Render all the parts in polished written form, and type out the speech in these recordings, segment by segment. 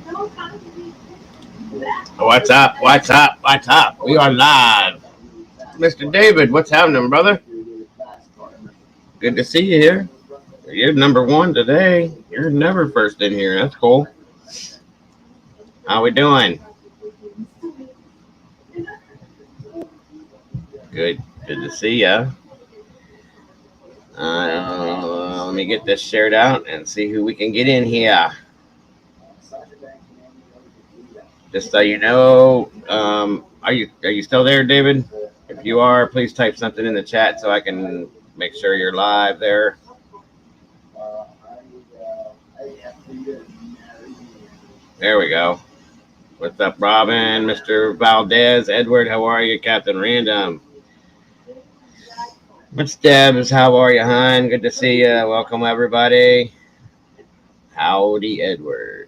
What's up? What's up? What's up? We are live. Mr. David, what's happening, brother? Good to see you here. You're number one today. You're never first in here. That's cool. How we doing? Good. Good to see ya. Let me get this shared out and see who we can get in here. Just so you know, are you still there, David? If you are, please type something in the chat so I can make sure you're live there. There we go. What's up, Robin, Mr. Valdez, Edward? How are you, Captain Random? What's Debs? How are you, hon? Good to see you. Welcome, everybody. Howdy, Edward.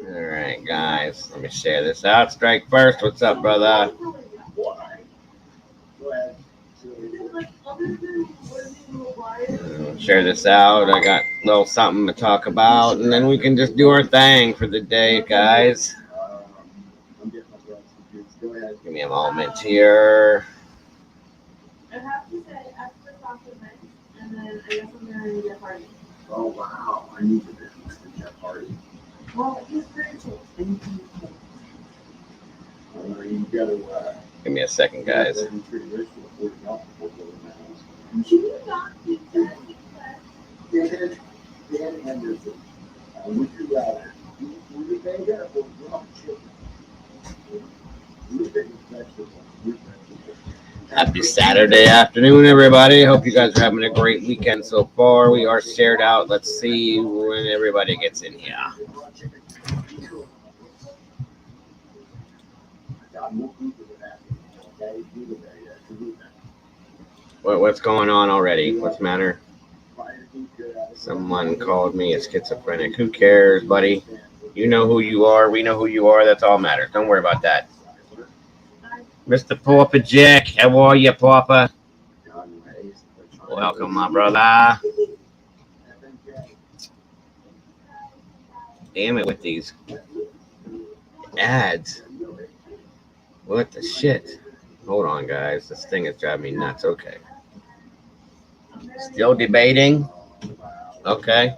All right, guys. Let me share this out. Strike first. What's up, brother? Share this out. I got a little something to talk about, and then we can just do our thing for the day, guys. Give me a moment here. Oh, wow. I need to do a party. Well, he's spiritual. Give me a second, guys. Happy Saturday afternoon, everybody. Hope you guys are having a great weekend so far. We are shared out. Let's see when everybody gets in here. What's going on already? What's the matter? Someone called me a schizophrenic. Who cares, buddy? You know who you are. We know who you are. That's all matters. Don't worry about that. Mr. Papa Jack, how are you, Papa? Welcome, my brother. Damn it with these ads. What the shit? Hold on, guys. This thing is driving me nuts. Okay. Still debating? Okay.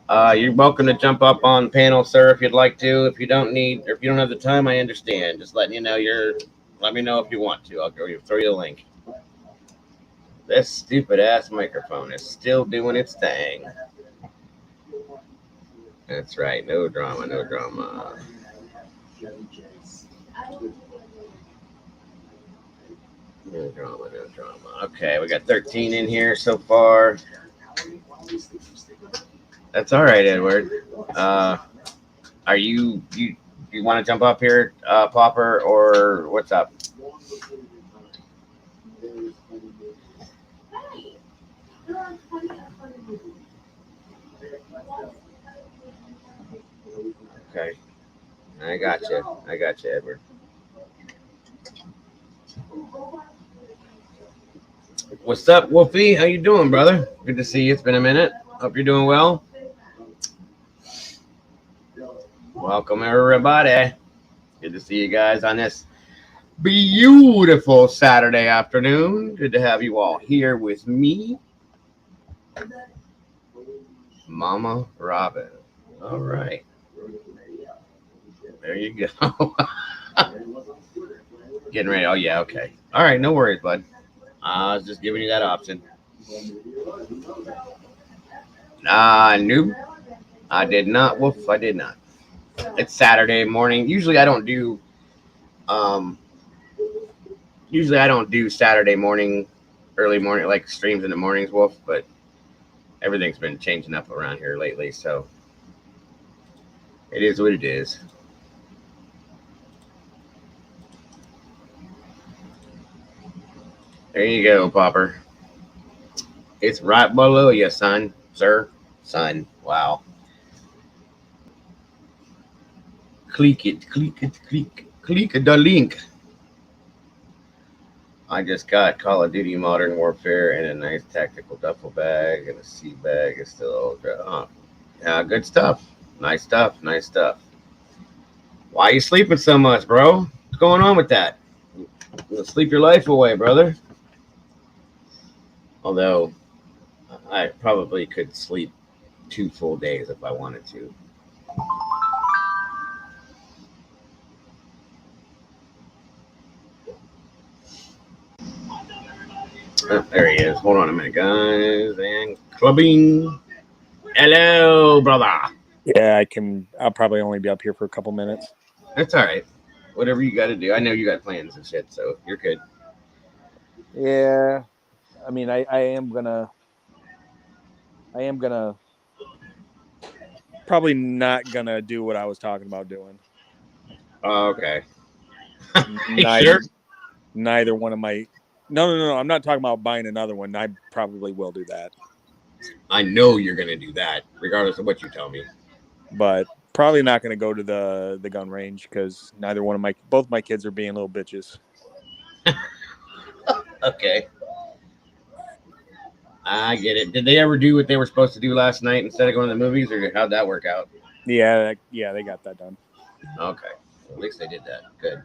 You're welcome to jump up on panel, sir, if you'd like to. If you don't need, or if you don't have the time, I understand. Just letting you know let me know if you want to. I'll throw you a link. This stupid ass microphone is still doing its thing. That's right. No drama, no drama. No drama, no drama. Okay, we got 13 in here so far. That's all right, Edward. Are you want to jump up here, Popper, or what's up? Okay, I got you, Edward. What's up, Wolfie? How you doing, brother? Good to see you. It's been a minute. Hope you're doing well. Welcome, everybody. Good to see you guys on this beautiful Saturday afternoon. Good to have you all here with me. Mama Robin. All right. There you go. Getting ready. Oh, yeah, okay. All right, no worries, bud. I was just giving you that option. Nope. I did not. Woof, I did not. It's Saturday morning. Usually I don't do Saturday morning, early morning, like streams in the mornings, Wolf, but everything's been changing up around here lately, so it is what it is. There you go, Popper. It's right below you, son. Sir. Son. Wow. Click it. Click the link. I just got Call of Duty Modern Warfare and a nice tactical duffel bag and a sea bag. It's still Good stuff. Nice stuff. Nice stuff. Why are you sleeping so much, bro? What's going on with that? You'll sleep your life away, brother. Although I probably could sleep 2 full days if I wanted to. Oh, there he is. Hold on a minute, guys. And clubbing. Hello, brother. Yeah, I'll probably only be up here for a couple minutes. That's all right. Whatever you got to do. I know you got plans and shit, so you're good. Yeah, I mean, I am gonna probably not gonna do what I was talking about doing. Oh, okay. Neither, Sure? neither one of my. No. I'm not talking about buying another one. I probably will do that, I know you're going to do that, regardless of what you tell me. but probably not going to go to the gun range because both my kids are being little bitches. Okay. I get it. Did they ever do what they were supposed to do last night instead of going to the movies, or how'd that work out? Yeah, they got that done. Okay. Well, at least they did that. Good.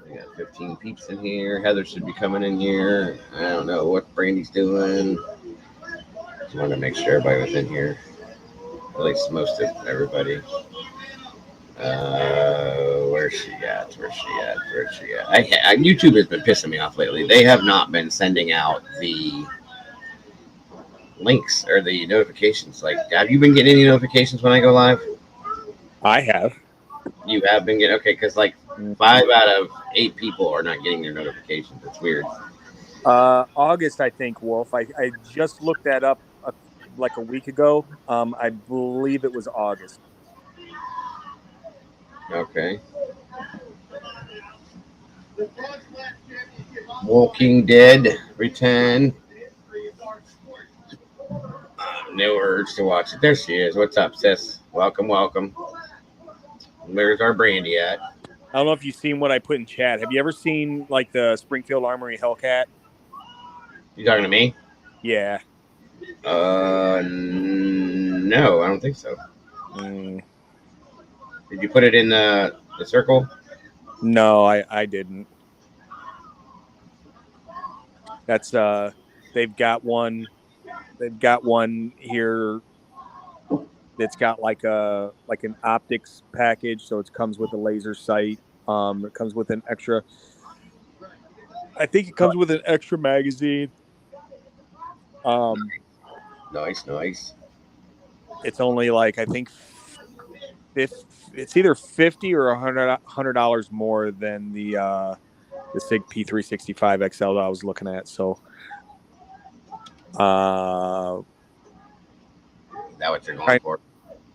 We got 15 peeps in here. Heather should be coming in here. I don't know what Brandy's doing. Just wanted to make sure everybody was in here. At least most of everybody. Where's she at? YouTube has been pissing me off lately. They have not been sending out the links or the notifications. Like, have you been getting any notifications when I go live? I have. You have been getting, okay, because like 5 out of 8 people are not getting their notifications. It's weird. August, I think, Wolf. I just looked that up like a week ago. I believe it was August. Okay. Walking Dead return. No urge to watch it. There she is. What's up, sis? Welcome. Where's our Brandy at? I don't know if you've seen what I put in chat. Have you ever seen like the Springfield Armory Hellcat? You talking to me? Yeah. No, I don't think so. Mm. Did you put it in the circle? No, I didn't. That's they've got one here that's got like an optics package, so it comes with a laser sight. It comes with an extra. I think it comes with an extra magazine. Nice. It's only like I think it's either $50 or $100 more than the SIG P365 XL that I was looking at. So, Is that what you're going for?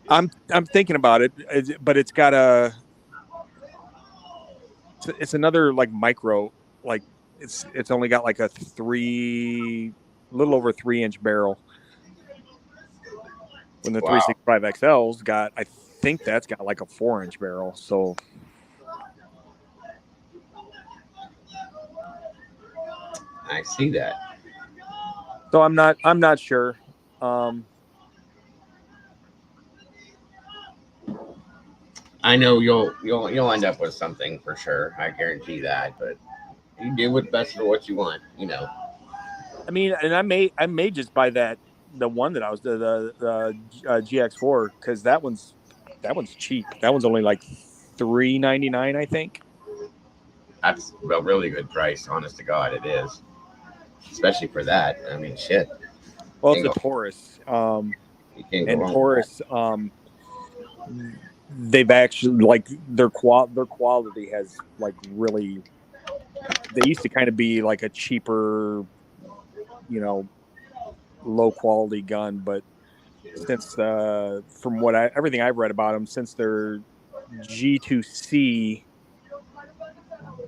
I'm thinking about it, but it's got it's another like micro, like it's only got like a little over 3-inch barrel. When the 365 XL's got, I think that's got like a 4-inch barrel. So I see that. So I'm not sure. I know you'll end up with something for sure. I guarantee that. But you do what's best for what you want. I mean, and I may just buy the one that I was the GX4 because that one's cheap. That one's only like $399, I think. That's a really good price. Honest to God, it is. Especially for that. I mean, shit. Well, it's a Taurus. And Taurus, they've actually like their quality has like really. They used to kind of be like a cheaper, low quality gun, but since from what everything I've read about them, since their G2C,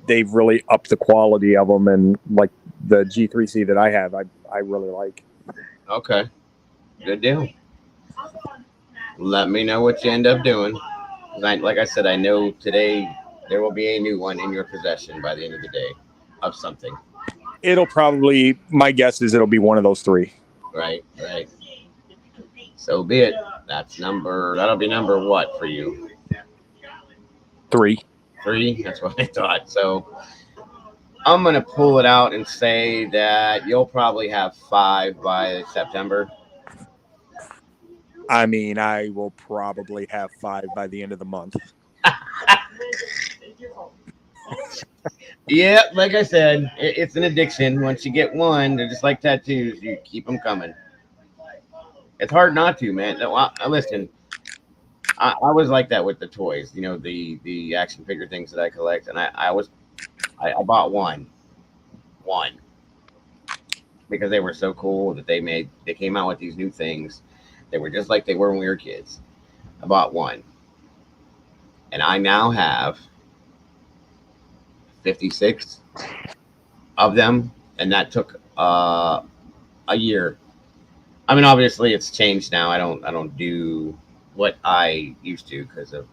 they've really upped the quality of them, and like the G3C that I have, I really like. Okay, good deal. Let me know what you end up doing. Like I said, I know today there will be a new one in your possession by the end of the day of something. My guess is it'll be one of those three. Right. So be it. That'll be number what for you? 3. 3? That's what I thought. So I'm going to pull it out and say that you'll probably have 5 by September. I mean, I will probably have 5 by the end of the month. Yeah, like I said, it's an addiction. Once you get one, they're just like tattoos. You keep them coming. It's hard not to, man. No, listen, I was like that with the toys. You know, the action figure things that I collect, and I bought one because they were so cool that they came out with these new things. They were just like they were when we were kids. I bought one, and I now have 56 of them, and that took a year. I mean, obviously, it's changed now. I don't do what I used to because of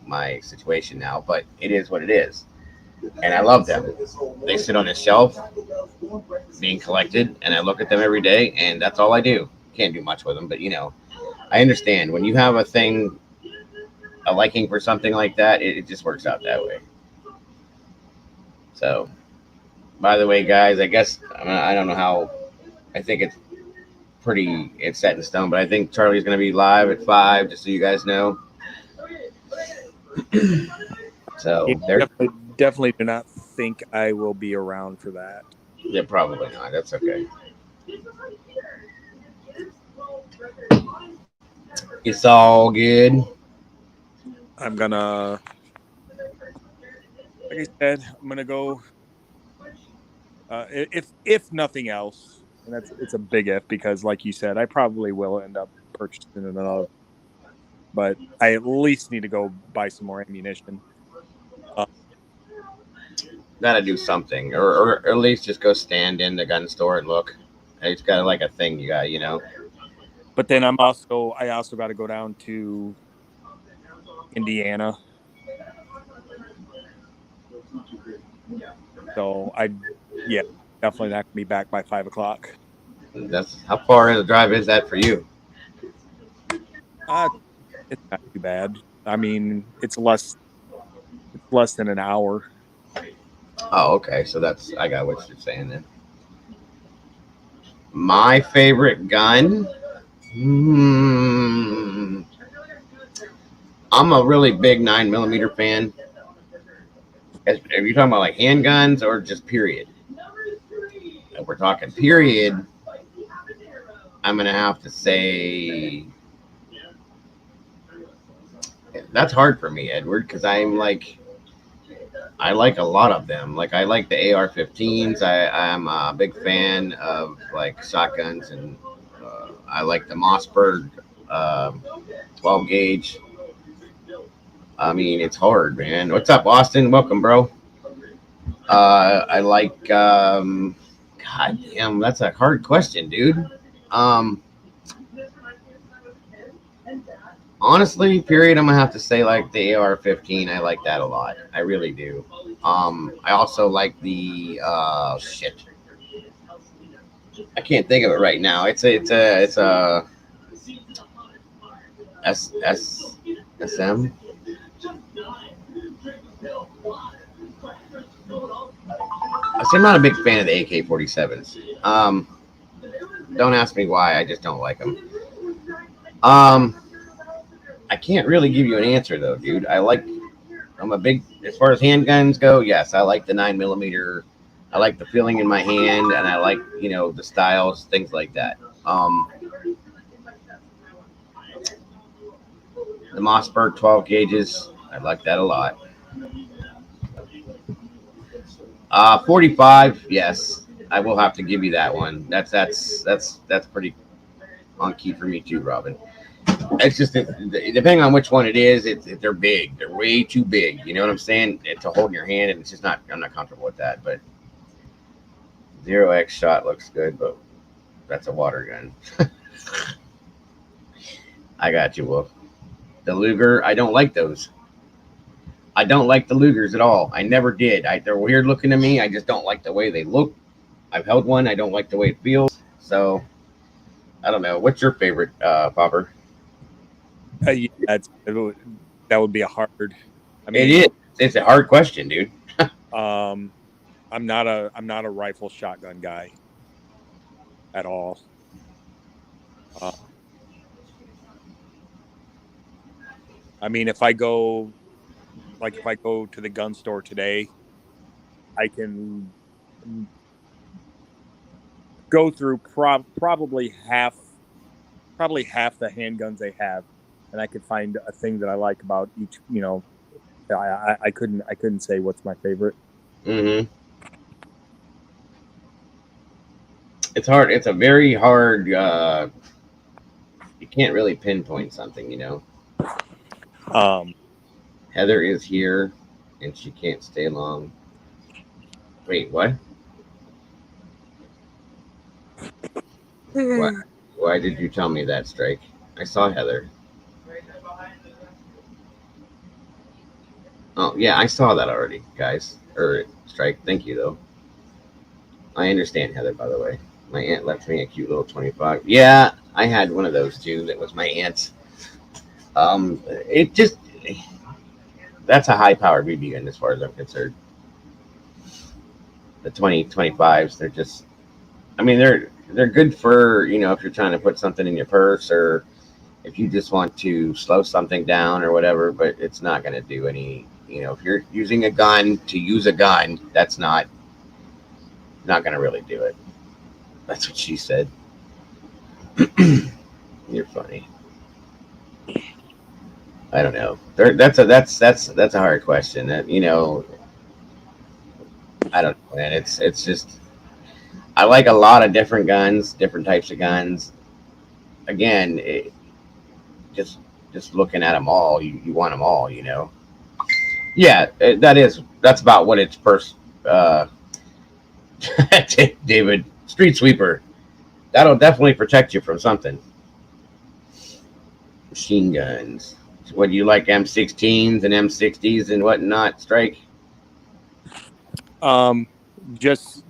my situation now, but it is what it is, and I love them. They sit on a shelf, being collected, and I look at them every day, and that's all I do. Can't do much with them, but I understand when you have a thing, a liking for something like that, it just works out that way. So, by the way, guys, I guess I don't know how. I think it's set in stone, but I think Charlie's going to be live at 5, just so you guys know. So Definitely do not think I will be around for that. Yeah, probably not. That's okay. It's all good. I'm gonna, like I said, I'm gonna go. If nothing else, and it's a big if because, like you said, I probably will end up purchasing another. But I at least need to go buy some more ammunition. Gotta do something, or at least just go stand in the gun store and look. It's got like a thing you got. But then I also got to go down to Indiana. So definitely not gonna be back by 5 o'clock. That's how far of the drive is that for you? It's not too bad. I mean, it's less than an hour. Oh, okay. So I got what you're saying then. My favorite gun. I'm a really big 9mm fan. Are you talking about like handguns or just period? If we're talking period, I'm gonna have to say that's hard for me, Edward, because I like a lot of them. Like I like the AR-15s. I'm a big fan of like shotguns, and I like the Mossberg 12 gauge. I mean, it's hard, man. What's up, Austin? Welcome, bro. I like. God damn, that's a hard question, dude. Honestly, period, I'm gonna have to say like the AR-15. I like that a lot. I really do. I also like the shit. I can't think of it right now. It's a SM. See, I'm not a big fan of the AK-47s. Don't ask me why. I just don't like them. I can't really give you an answer though, dude. I'm a big, as far as handguns go. Yes, I like the 9mm. I like the feeling in my hand, and I like the styles, things like that. The Mossberg 12 gauges. I like that a lot. 45. Yes, I will have to give you that one. That's pretty on key for me too, Robin. It's just depending on which one it is, they're big. They're way too big. You know what I'm saying? To hold in your hand, and it's just not. I'm not comfortable with that. But 0x shot looks good, but that's a water gun. I got you, Wolf. The Luger, I don't like those. I don't like the Lugers at all. I never did. They're weird looking to me. I just don't like the way they look. I've held one. I don't like the way it feels. So I don't know. What's your favorite, Popper? Yeah, that would be a hard. I It mean, is. It's a hard question, dude. I'm not a rifle shotgun guy at all. Uh, I mean, if I go to the gun store today, I can go through probably half the handguns they have, and I could find a thing that I like about each. I couldn't say what's my favorite. Mm-hmm. It's hard. It's a very hard. You can't really pinpoint something, you know. Um, Heather is here, and she can't stay long. Wait, what? Why? Why did you tell me that, Strike? I saw Heather. Oh yeah, I saw that already, guys. Or Strike. Thank you though. I understand Heather, by the way. My aunt left me a cute little 25. Yeah, I had one of those too. That was my aunt's. It just that's a high powered BB gun as far as I'm concerned. The 2025s, they're just. I mean, they're good for if you're trying to put something in your purse or if you just want to slow something down or whatever. But it's not going to do any. If you're using a gun to use a gun, that's not going to really do it. That's what she said. You're funny. I don't know. That's a hard question. I don't know, man. It's just I like a lot of different guns, different types of guns. Again, just just looking at them all, you want them all, you know. Yeah, that's about what it's uh, David, street sweeper. That'll definitely protect you from something. Machine guns. What do you like? M16s and M60s and whatnot. Strike. um, just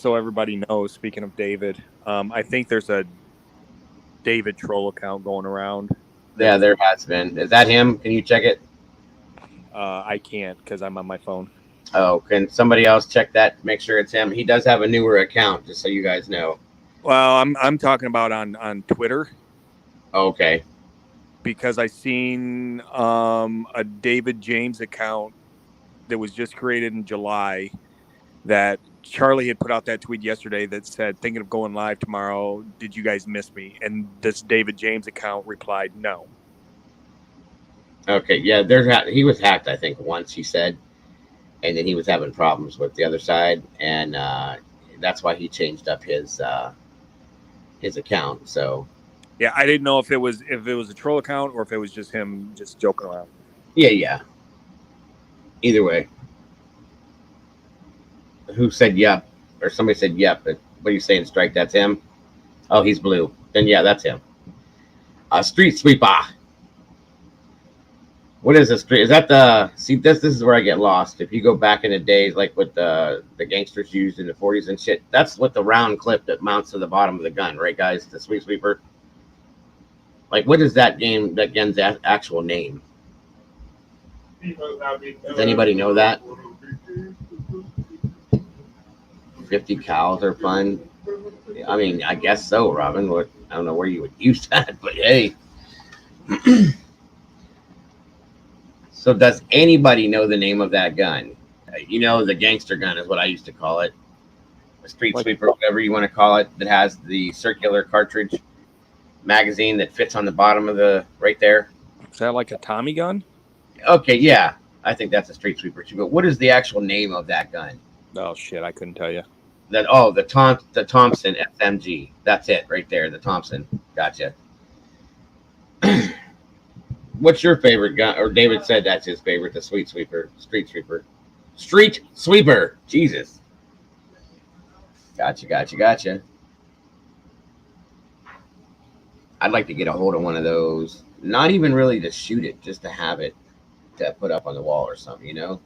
so everybody knows. Speaking of David, I think there's a David troll account going around. Yeah, That's there has been. Is that him? Can you check it? I can't because I'm on my phone. Oh, can somebody else check that? Make sure it's him. He does have a newer account, just so you guys know. Well, I'm talking about on Twitter Okay. because I seen a David James account that was just created in July that Charlie had put out that tweet yesterday that said, thinking of going live tomorrow. Did you guys miss me? And this David James account replied, no. Okay. Yeah, he was hacked, I think, once he said, and then he was having problems with the other side, and that's why he changed up his account. So Yeah, I didn't know if it was a troll account or if it was just him just joking around. yeah. Either way, who said yep? Or somebody said yep. But what are you saying, Strike? That's him. Oh, he's blue. Then yeah, that's him. Street sweeper. What is a street? Is that the see? This is where I get lost. If you go back in the days, like what the gangsters used in the 40s and shit, that's what the round clip that mounts to the bottom of the gun, right, guys? The sweet sweeper. Like, what is that gun's actual name? Does anybody know that? 50 cals are fun. I mean, I guess so, Robin. I don't know where you would use that, but hey. So does anybody know the name of that gun? The gangster gun is what I used to call it. A street sweeper, whatever you want to call it, that has the circular cartridge magazine that fits on the bottom of the right there. Is that like a Tommy gun? Okay, yeah. I think that's a street sweeper too. But what is the actual name of that gun? Oh shit, I couldn't tell you. The Thompson SMG. That's it right there, the Thompson. Gotcha. What's your favorite gun? Or David said that's his favorite, the street sweeper. Street sweeper. Jesus. Gotcha. I'd like to get a hold of one of those. Not even really to shoot it, just to have it to put up on the wall or something, you know?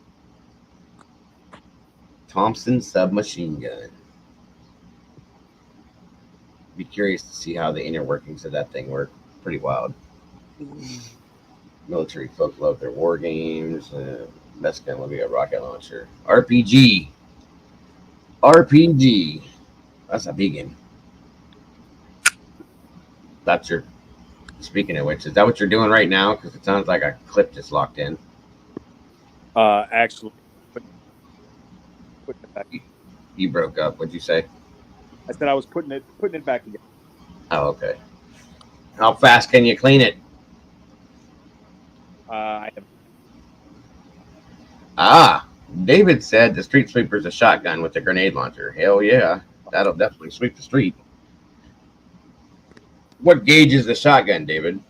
Thompson submachine gun. be curious to see how the inner workings of that thing work. Pretty wild. Military folk love their war games. Best gun will be a rocket launcher. RPG. RPG. That's a big one. That's your. Speaking of which, is that what you're doing right now? Because it sounds like a clip just locked in. Actually, putting it back. You broke up. What'd you say? I said I was putting it back together. Oh, okay. How fast can you clean it? I have. David said the street sweeper's a shotgun with a grenade launcher. Hell yeah. That'll definitely sweep the street. What gauge is the shotgun, David?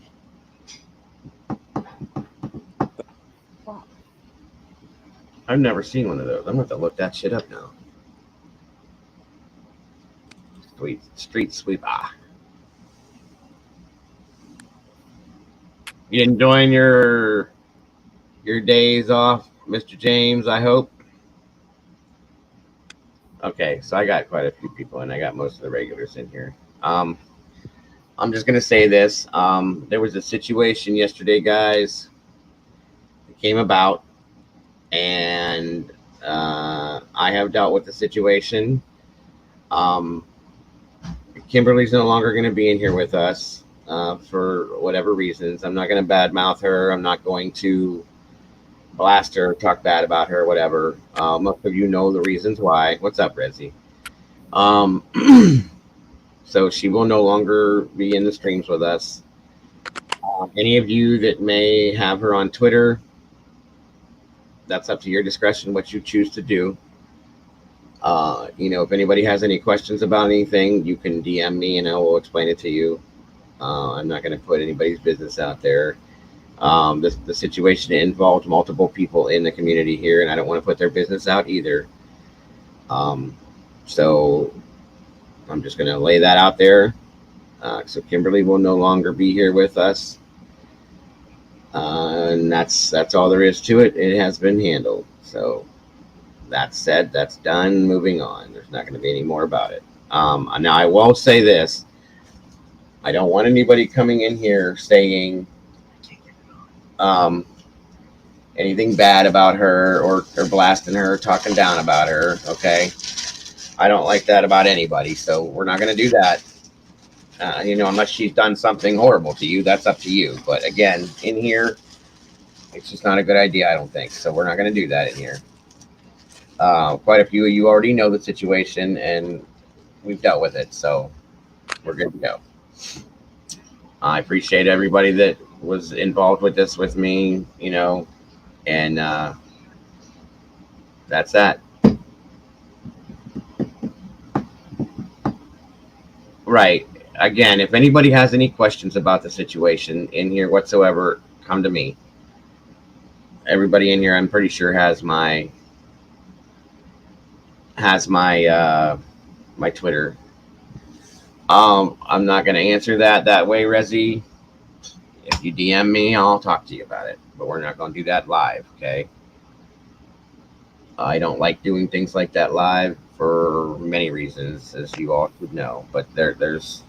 I've never seen one of those. I'm going to have to look that shit up now. Street sweep. You enjoying your days off, Mr. James, I hope? Okay, so I got quite a few people, and I got most of the regulars in here. I'm just going to say this. There was a situation yesterday, guys, that came about, and I have dealt with the situation. Kimberly's no longer going to be in here with us for whatever reasons. I'm not going to badmouth her. I'm not going to blast her, talk bad about her, whatever. Most of you know the reasons why. What's up, Rezzy? So she will no longer be in the streams with us. Any of you that may have her on Twitter, that's up to your discretion what you choose to do. If anybody has any questions about anything, you can DM me and I will explain it to you. I'm not going to put anybody's business out there. The situation involved multiple people in the community here, and I don't want to put their business out either. So I'm just going to lay that out there. So Kimberly will no longer be here with us. And that's all there is to it. It has been handled. So that's said, that's done, moving on. There's not going to be any more about it. Now I will say this. I don't want anybody coming in here saying anything bad about her or blasting her, talking down about her. Okay. I don't like that about anybody. So we're not going to do that. Unless she's done something horrible to you, that's up to you. But again, in here, it's just not a good idea, I don't think. So we're not going to do that in here. Quite a few of you already know the situation, and we've dealt with it. So we're good to go. I appreciate everybody that was involved with this with me, and that's that. Right. Again, if anybody has any questions about the situation in here whatsoever, come to me. Everybody in here, I'm pretty sure, has my my Twitter. I'm not going to answer that way, Rezzy. If you DM me, I'll talk to you about it. But we're not going to do that live, okay? I don't like doing things like that live for many reasons, as you all should know. But there's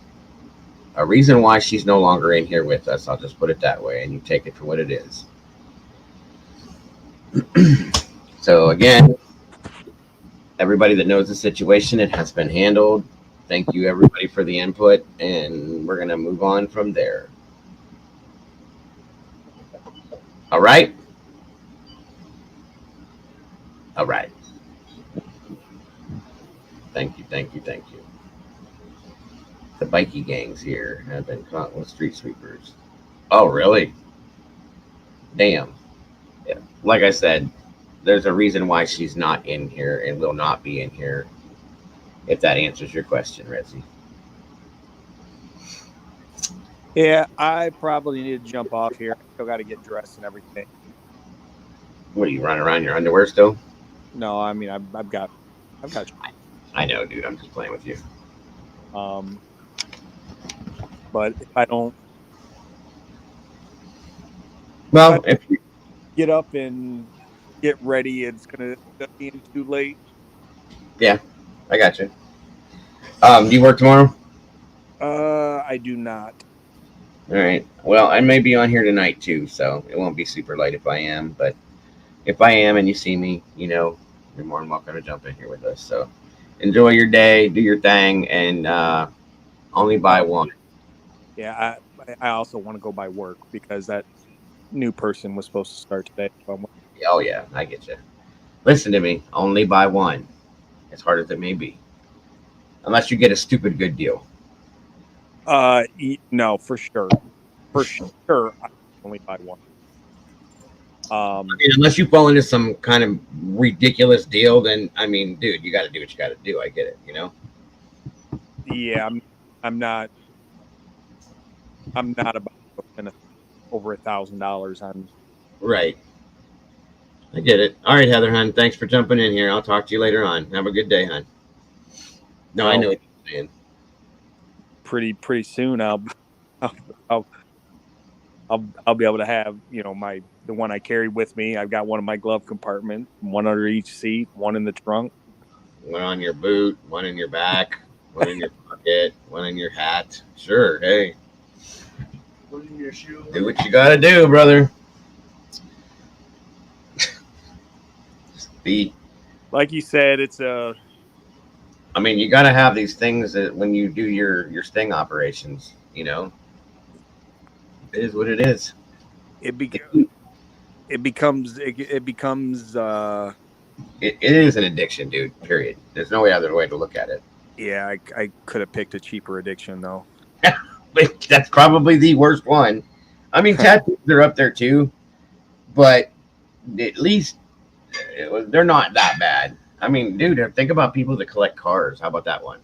a reason why she's no longer in here with us. I'll just put it that way, and you take it for what it is. So again, everybody that knows the situation, it has been handled. Thank you, everybody, for the input, and we're going to move on from there. All right? All right. Thank you. The bikie gangs here have been caught with street sweepers. Oh, really? Damn. Yeah. Like I said, there's a reason why she's not in here and will not be in here, if that answers your question, Rezzy. Yeah, I probably need to jump off here. I still got to get dressed and everything. What, are you running around in your underwear still? No, I mean I've got. I know, dude. I'm just playing with you. But if I don't. Well, if you get up and get ready, it's gonna be too late. Yeah, I got you. Do you work tomorrow? I do not. All right. Well, I may be on here tonight too, so it won't be super late if I am. But if I am and you see me, you're more than welcome to jump in here with us. So enjoy your day, do your thing, and only buy one. Yeah, I also want to go by work because that new person was supposed to start today. So Oh yeah, I get you. Listen to me. Only buy one, as hard as it may be, unless you get a stupid good deal. no, for sure, I only buy one. I mean, unless you fall into some kind of ridiculous deal, then I mean, dude, you got to do what you got to do. I get it. Yeah, I'm not about to spend over $1,000 on. Right. I get it. All right, Heather, hon. Thanks for jumping in here. I'll talk to you later on. Have a good day, hon. No, I know what you're saying. Pretty soon, I'll be able to have the one I carry with me. I've got one in my glove compartment, one under each seat, one in the trunk. One on your boot, one in your back, one in your pocket, one in your hat. Sure, hey. One in your shoe. Do what you gotta do, brother. Like you said, it's I mean, you gotta have these things that when you do your sting operations, it is what it is. It becomes it is an addiction, dude. Period. There's no other way to look at it. Yeah, I could have picked a cheaper addiction though. But that's probably the worst one. I mean, tattoos are up there too, but at least they're not that bad. I mean, dude, think about people that collect cars. How about that one?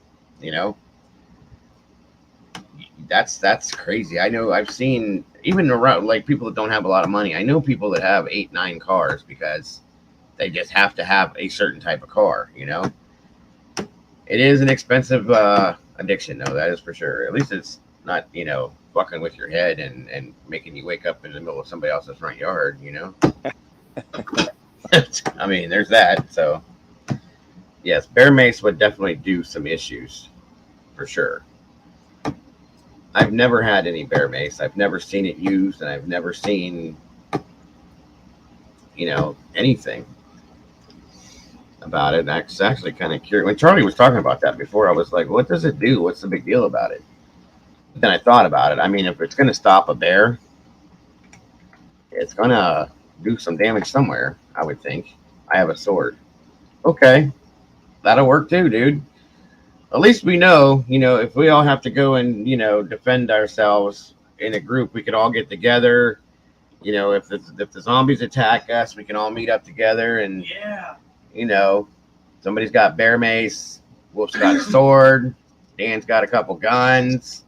That's crazy. I know I've seen even around like people that don't have a lot of money. I know people that have 8, 9 cars because they just have to have a certain type of car. It is an expensive addiction, though. That is for sure. At least it's not fucking with your head and making you wake up in the middle of somebody else's front yard. I mean, there's that. So yes, bear mace would definitely do some issues for sure. I've never had any bear mace. I've never seen it used, and I've never seen, anything about it. I was actually kind of curious. When Charlie was talking about that before, I was like, what does it do? What's the big deal about it? But then I thought about it. I mean, if it's going to stop a bear, it's going to do some damage somewhere, I would think. I have a sword. Okay. That'll work too, dude. At least we know, if we all have to go and, defend ourselves in a group, we could all get together. If the zombies attack us, we can all meet up together and, somebody's got bear mace, Wolf's got a sword, Dan's got a couple guns.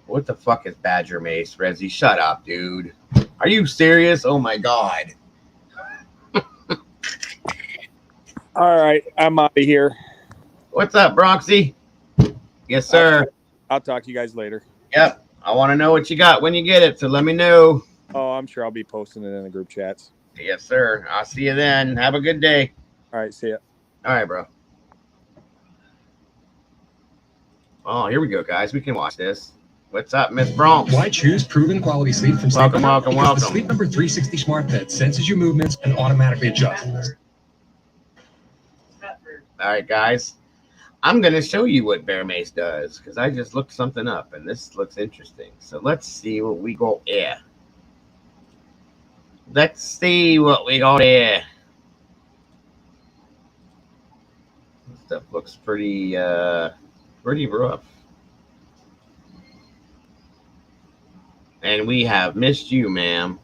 What the fuck is badger mace, Rezzy? Shut up, dude. Are you serious? Oh my God. All right, I'm out of here. What's up, Bronxy? Yes, sir. I'll talk to you guys later. Yep. I want to know what you got when you get it, so let me know. Oh, I'm sure I'll be posting it in the group chats. Yes, sir. I'll see you then. Have a good day. All right, see ya. All right, bro. Oh, here we go, guys. We can watch this. What's up, Miss Bronx? Why choose proven quality sleep from Sleep Number? Welcome. The Sleep Number 360 smart bed senses your movements and automatically adjusts. All right, guys. I'm going to show you what bear mace does because I just looked something up and this looks interesting. So let's see what we got here. Let's see what we got here. This stuff looks pretty rough. And we have missed you, ma'am.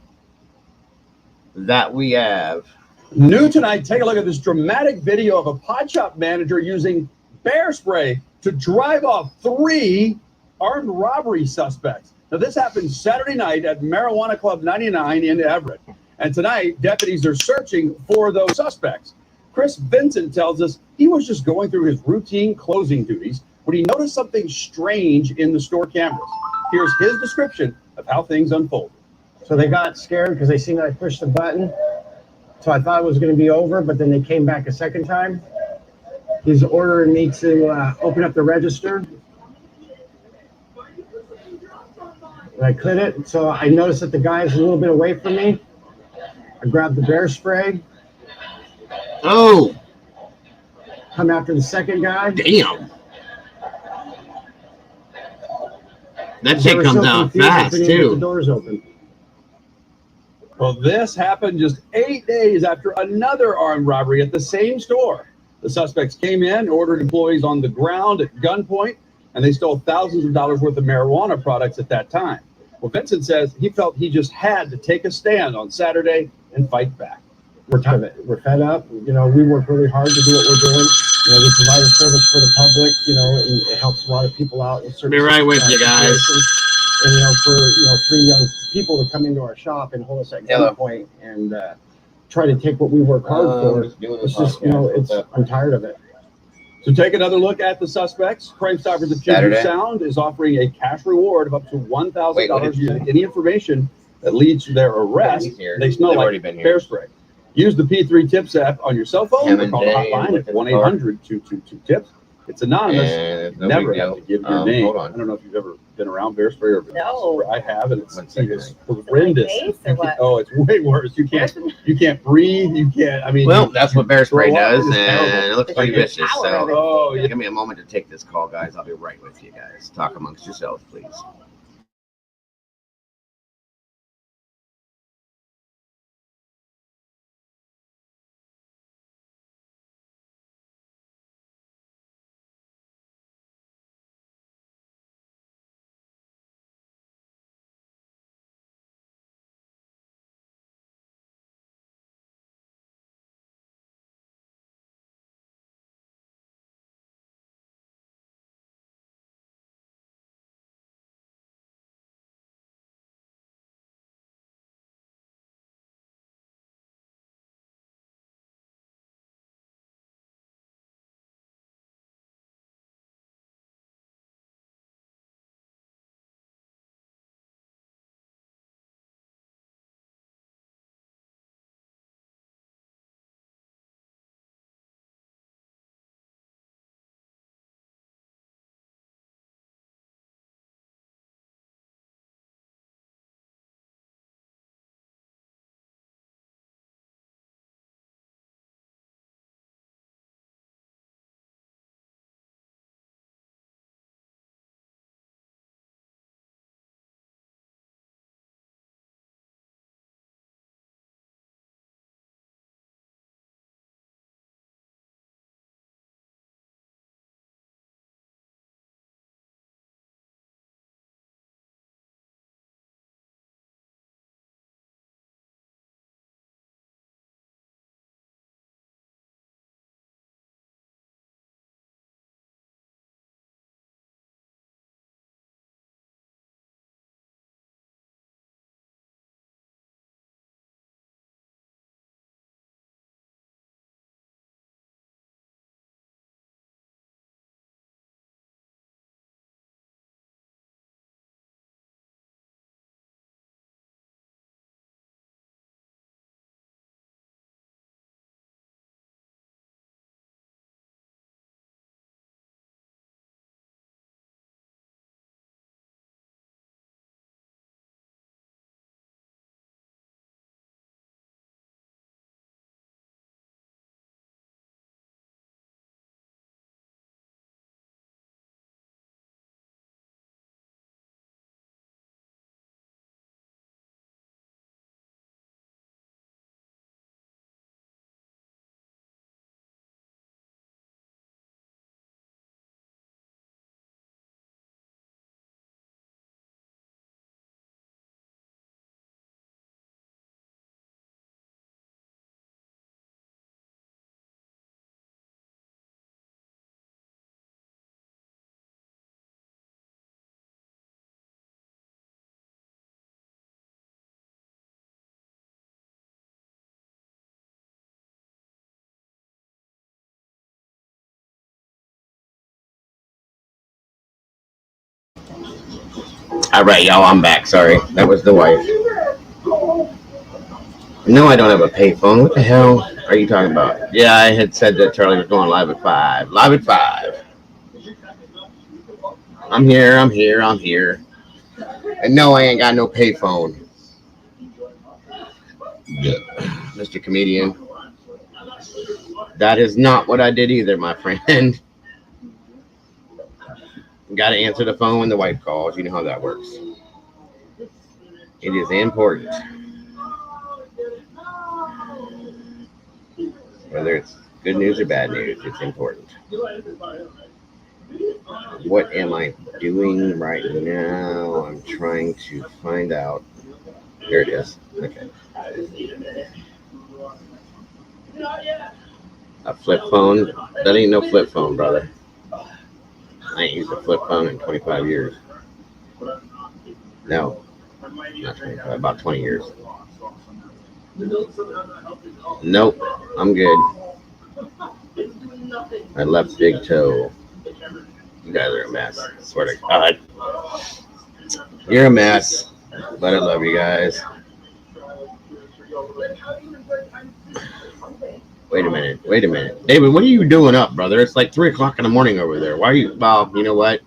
That we have. New tonight, take a look at this dramatic video of a pod shop manager using bear spray to drive off 3 armed robbery suspects. Now, this happened Saturday night at Marijuana Club 99 in Everett. And tonight, deputies are searching for those suspects. Chris Vincent tells us he was just going through his routine closing duties when he noticed something strange in the store cameras. Here's his description of how things unfolded. So they got scared because they seen I pushed the button. So I thought it was going to be over, but then they came back a second time. He's ordering me to open up the register. and I couldn't. So I noticed that the guy is a little bit away from me. I grabbed the bear spray. Oh, Come after the second guy. damn. That They shit were comes so out confused, I fast, couldn't even get the too. doors open. Well, this happened just 8 days after another armed robbery at the same store. The suspects came in, ordered employees on the ground at gunpoint, and they stole thousands of dollars worth of marijuana products at that time. Well, Vincent says he felt he just had to take a stand on Saturday and fight back. We're tired of it. We're fed up. You know, we work really hard to do what we're doing. You know, we provide a service for the public. You know, and it helps a lot of people out in certain Be right with you guys. situations. And you know, for 3 young people to come into our shop and hold us at gunpoint and try to take what we work hard for, it's just I'm tired of it. So take another look at the suspects. Crime Stoppers of Puget Sound is offering a cash reward of up to $1,000 using any information that leads to their arrest. They smell like bear spray. Use the P3 Tips app on your cell phone or call the hotline at 1-800-222-TIPS. It's anonymous. You never have to give your name. I don't know if you've ever been around bear spray or No. I have, and it's horrendous. Face or what? Oh, it's way worse. You can't breathe. You can't. I mean, Well, that's what bear spray does, It's and terrible. it looks pretty Like vicious. power So, of it. Oh, yeah. give me a moment to take this call, guys. I'll be right with you guys. Talk amongst yourselves, please. All right, y'all, I'm back. Sorry, that was the wife. No, I don't have a payphone. What the hell are you talking about? Yeah, I had said that Charlie was going live at 5. Live at 5. I'm here. And no, I ain't got no payphone. Mr. Comedian. That is not what I did either, my friend. Got to answer the phone when the wife calls. You know how that works. It is important. Whether it's good news or bad news, it's important. What am I doing right now? I'm trying to find out. There it is. Okay. A flip phone? That ain't no flip phone, brother. I ain't used a flip phone in 25 years. No, not 25, about 20 years. Nope, I'm good. My left big toe. You guys are a mess. I swear to God. You're a mess, but I love you guys. Wait a minute. David, what are you doing up, brother? It's like 3 o'clock in the morning over there. Why are you? Well, you know what?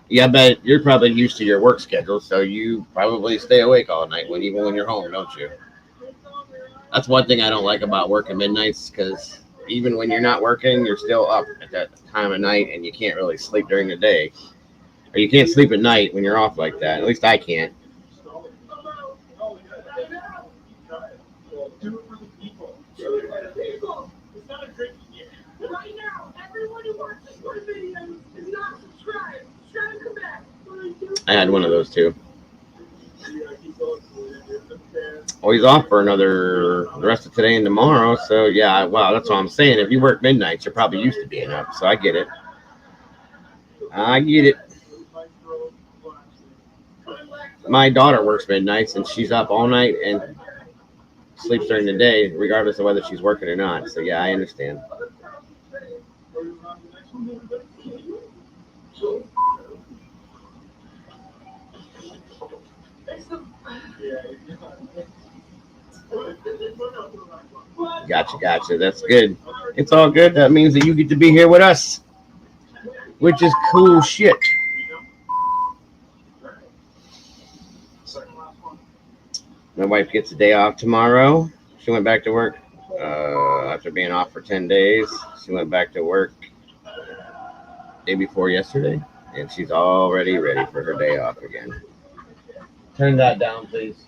Yeah, I bet you're probably used to your work schedule, so you probably stay awake all night, even when you're home, don't you? That's one thing I don't like about working midnights, because even when you're not working, you're still up at that time of night, and you can't really sleep during the day. Or you can't sleep at night when you're off like that. At least I can't. Right now, everyone who watches my videos is not subscribed. Subscribe and come back. I had one of those too. Oh, he's off for the rest of today and tomorrow. So yeah, wow, that's what I'm saying. If you work midnights, you're probably used to being up. So I get it. My daughter works midnights and she's up all night and sleeps during the day, regardless of whether she's working or not. So yeah, I understand. Gotcha. That's good. It's all good. That means that you get to be here with us, which is cool shit. My wife gets a day off tomorrow. She went back to work after being off for 10 days. She went back to work day before yesterday, and she's already ready for her day off again. Turn that down, please.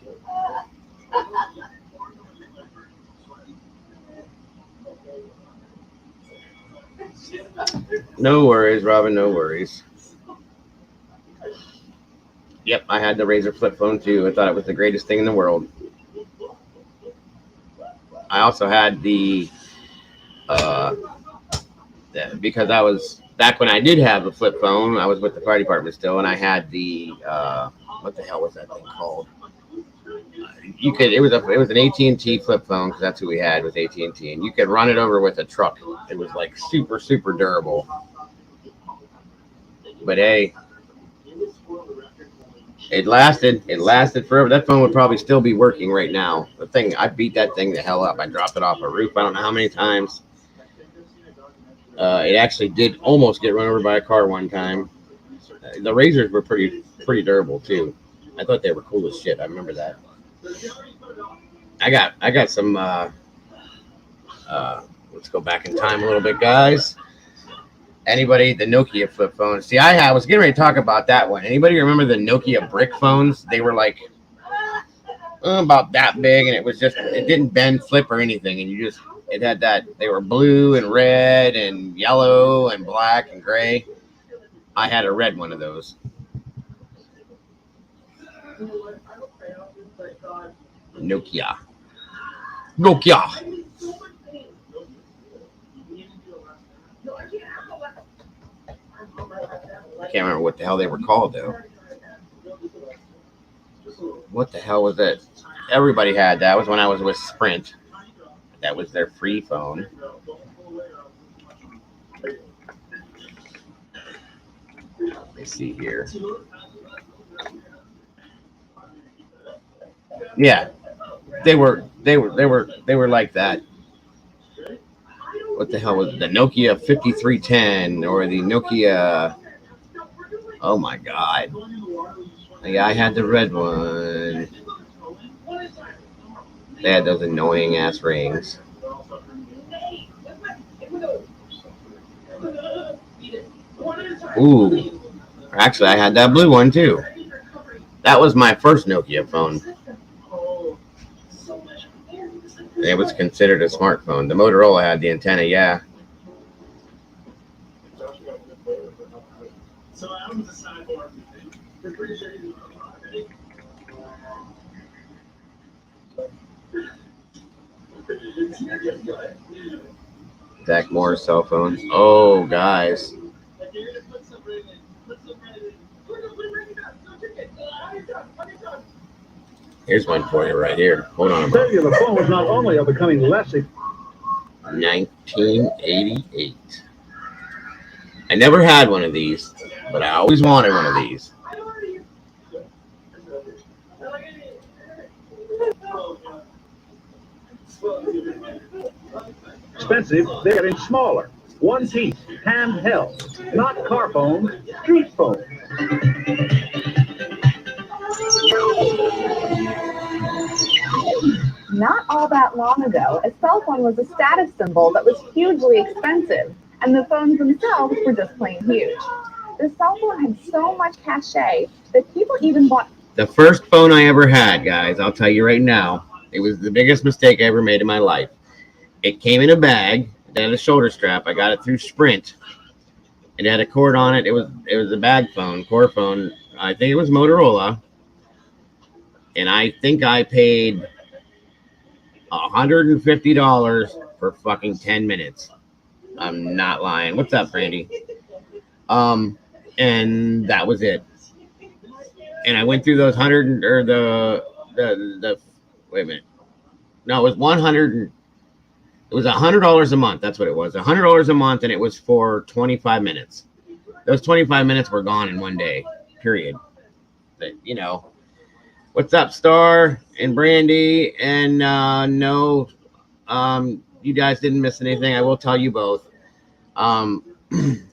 No worries, Robin, no worries. Yep, I had the Razor flip phone too. I thought it was the greatest thing in the world. I also had because I was back when I did have a flip phone, I was with the fire department still, and I had the what the hell was that thing called? It was an AT&T flip phone, because that's who we had with AT&T, and you could run it over with a truck. It was like super durable. But hey, it lasted forever. That phone would probably still be working right now. I beat that thing the hell up. I dropped it off a roof I don't know how many times. It actually did almost get run over by a car one time. The Razors were pretty durable too. I thought they were cool as shit. I remember that. I got some let's go back in time a little bit, guys. Anybody, the Nokia flip phone? See, I was getting ready to talk about that one. Anybody remember the Nokia brick phones? They were like about that big, and it didn't bend, flip, or anything. And it had that. They were blue and red and yellow and black and gray. I had a red one of those. Nokia. I can't remember what the hell they were called, though. What the hell was it? Everybody had that. That was when I was with Sprint. That was their free phone. Let me see here. Yeah, they were like that. What the hell was it? The Nokia 5310 or the Nokia? Oh my God! Yeah, I had the red one. They had those annoying ass rings. Ooh. Actually, I had that blue one too. That was my first Nokia phone. It was considered a smartphone. The Motorola had the antenna, yeah. Zach Moore's cell phone. Oh, guys. Here's one for you right here. Hold on. Cellular phones not only are becoming less 1988. I never had one of these, but I always wanted one of these. expensive, they're getting smaller. One piece, handheld, not car phones, street phones. Not all that long ago, a cell phone was a status symbol that was hugely expensive, and the phones themselves were just plain huge. The cell phone had so much cachet that people even bought. The first phone I ever had, guys, I'll tell you right now, it was the biggest mistake I ever made in my life. It came in a bag, it had a shoulder strap. I got it through Sprint. It had a cord on it. It was a bag phone, core phone. I think it was Motorola. And I think I paid $150 for fucking 10 minutes. I'm not lying. What's up, Brandy? And that was it. And I went through those wait a minute. No, it was it was $100 a month. That's what it was. $100 a month, and it was for 25 minutes. Those 25 minutes were gone in one day, period. But, you know, what's up, Star and Brandy? And no, you guys didn't miss anything. I will tell you both.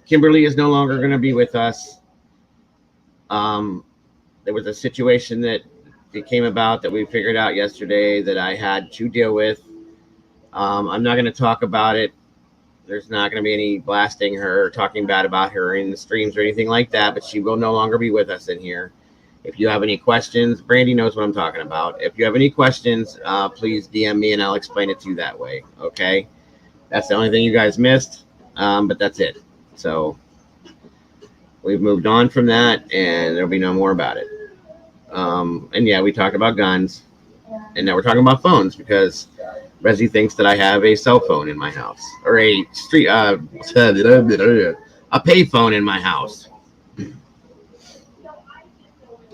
Kimberly is no longer going to be with us. There was a situation that it came about that we figured out yesterday that I had to deal with. I'm not going to talk about it. There's not going to be any blasting her or talking bad about her in the streams or anything like that, but she will no longer be with us in here. If you have any questions, Brandy knows what I'm talking about. If you have any questions, please DM me and I'll explain it to you that way. Okay. That's the only thing you guys missed. But that's it. So we've moved on from that and there'll be no more about it. And yeah, we talked about guns and now we're talking about phones because Resi thinks that I have a cell phone in my house or a pay phone in my house.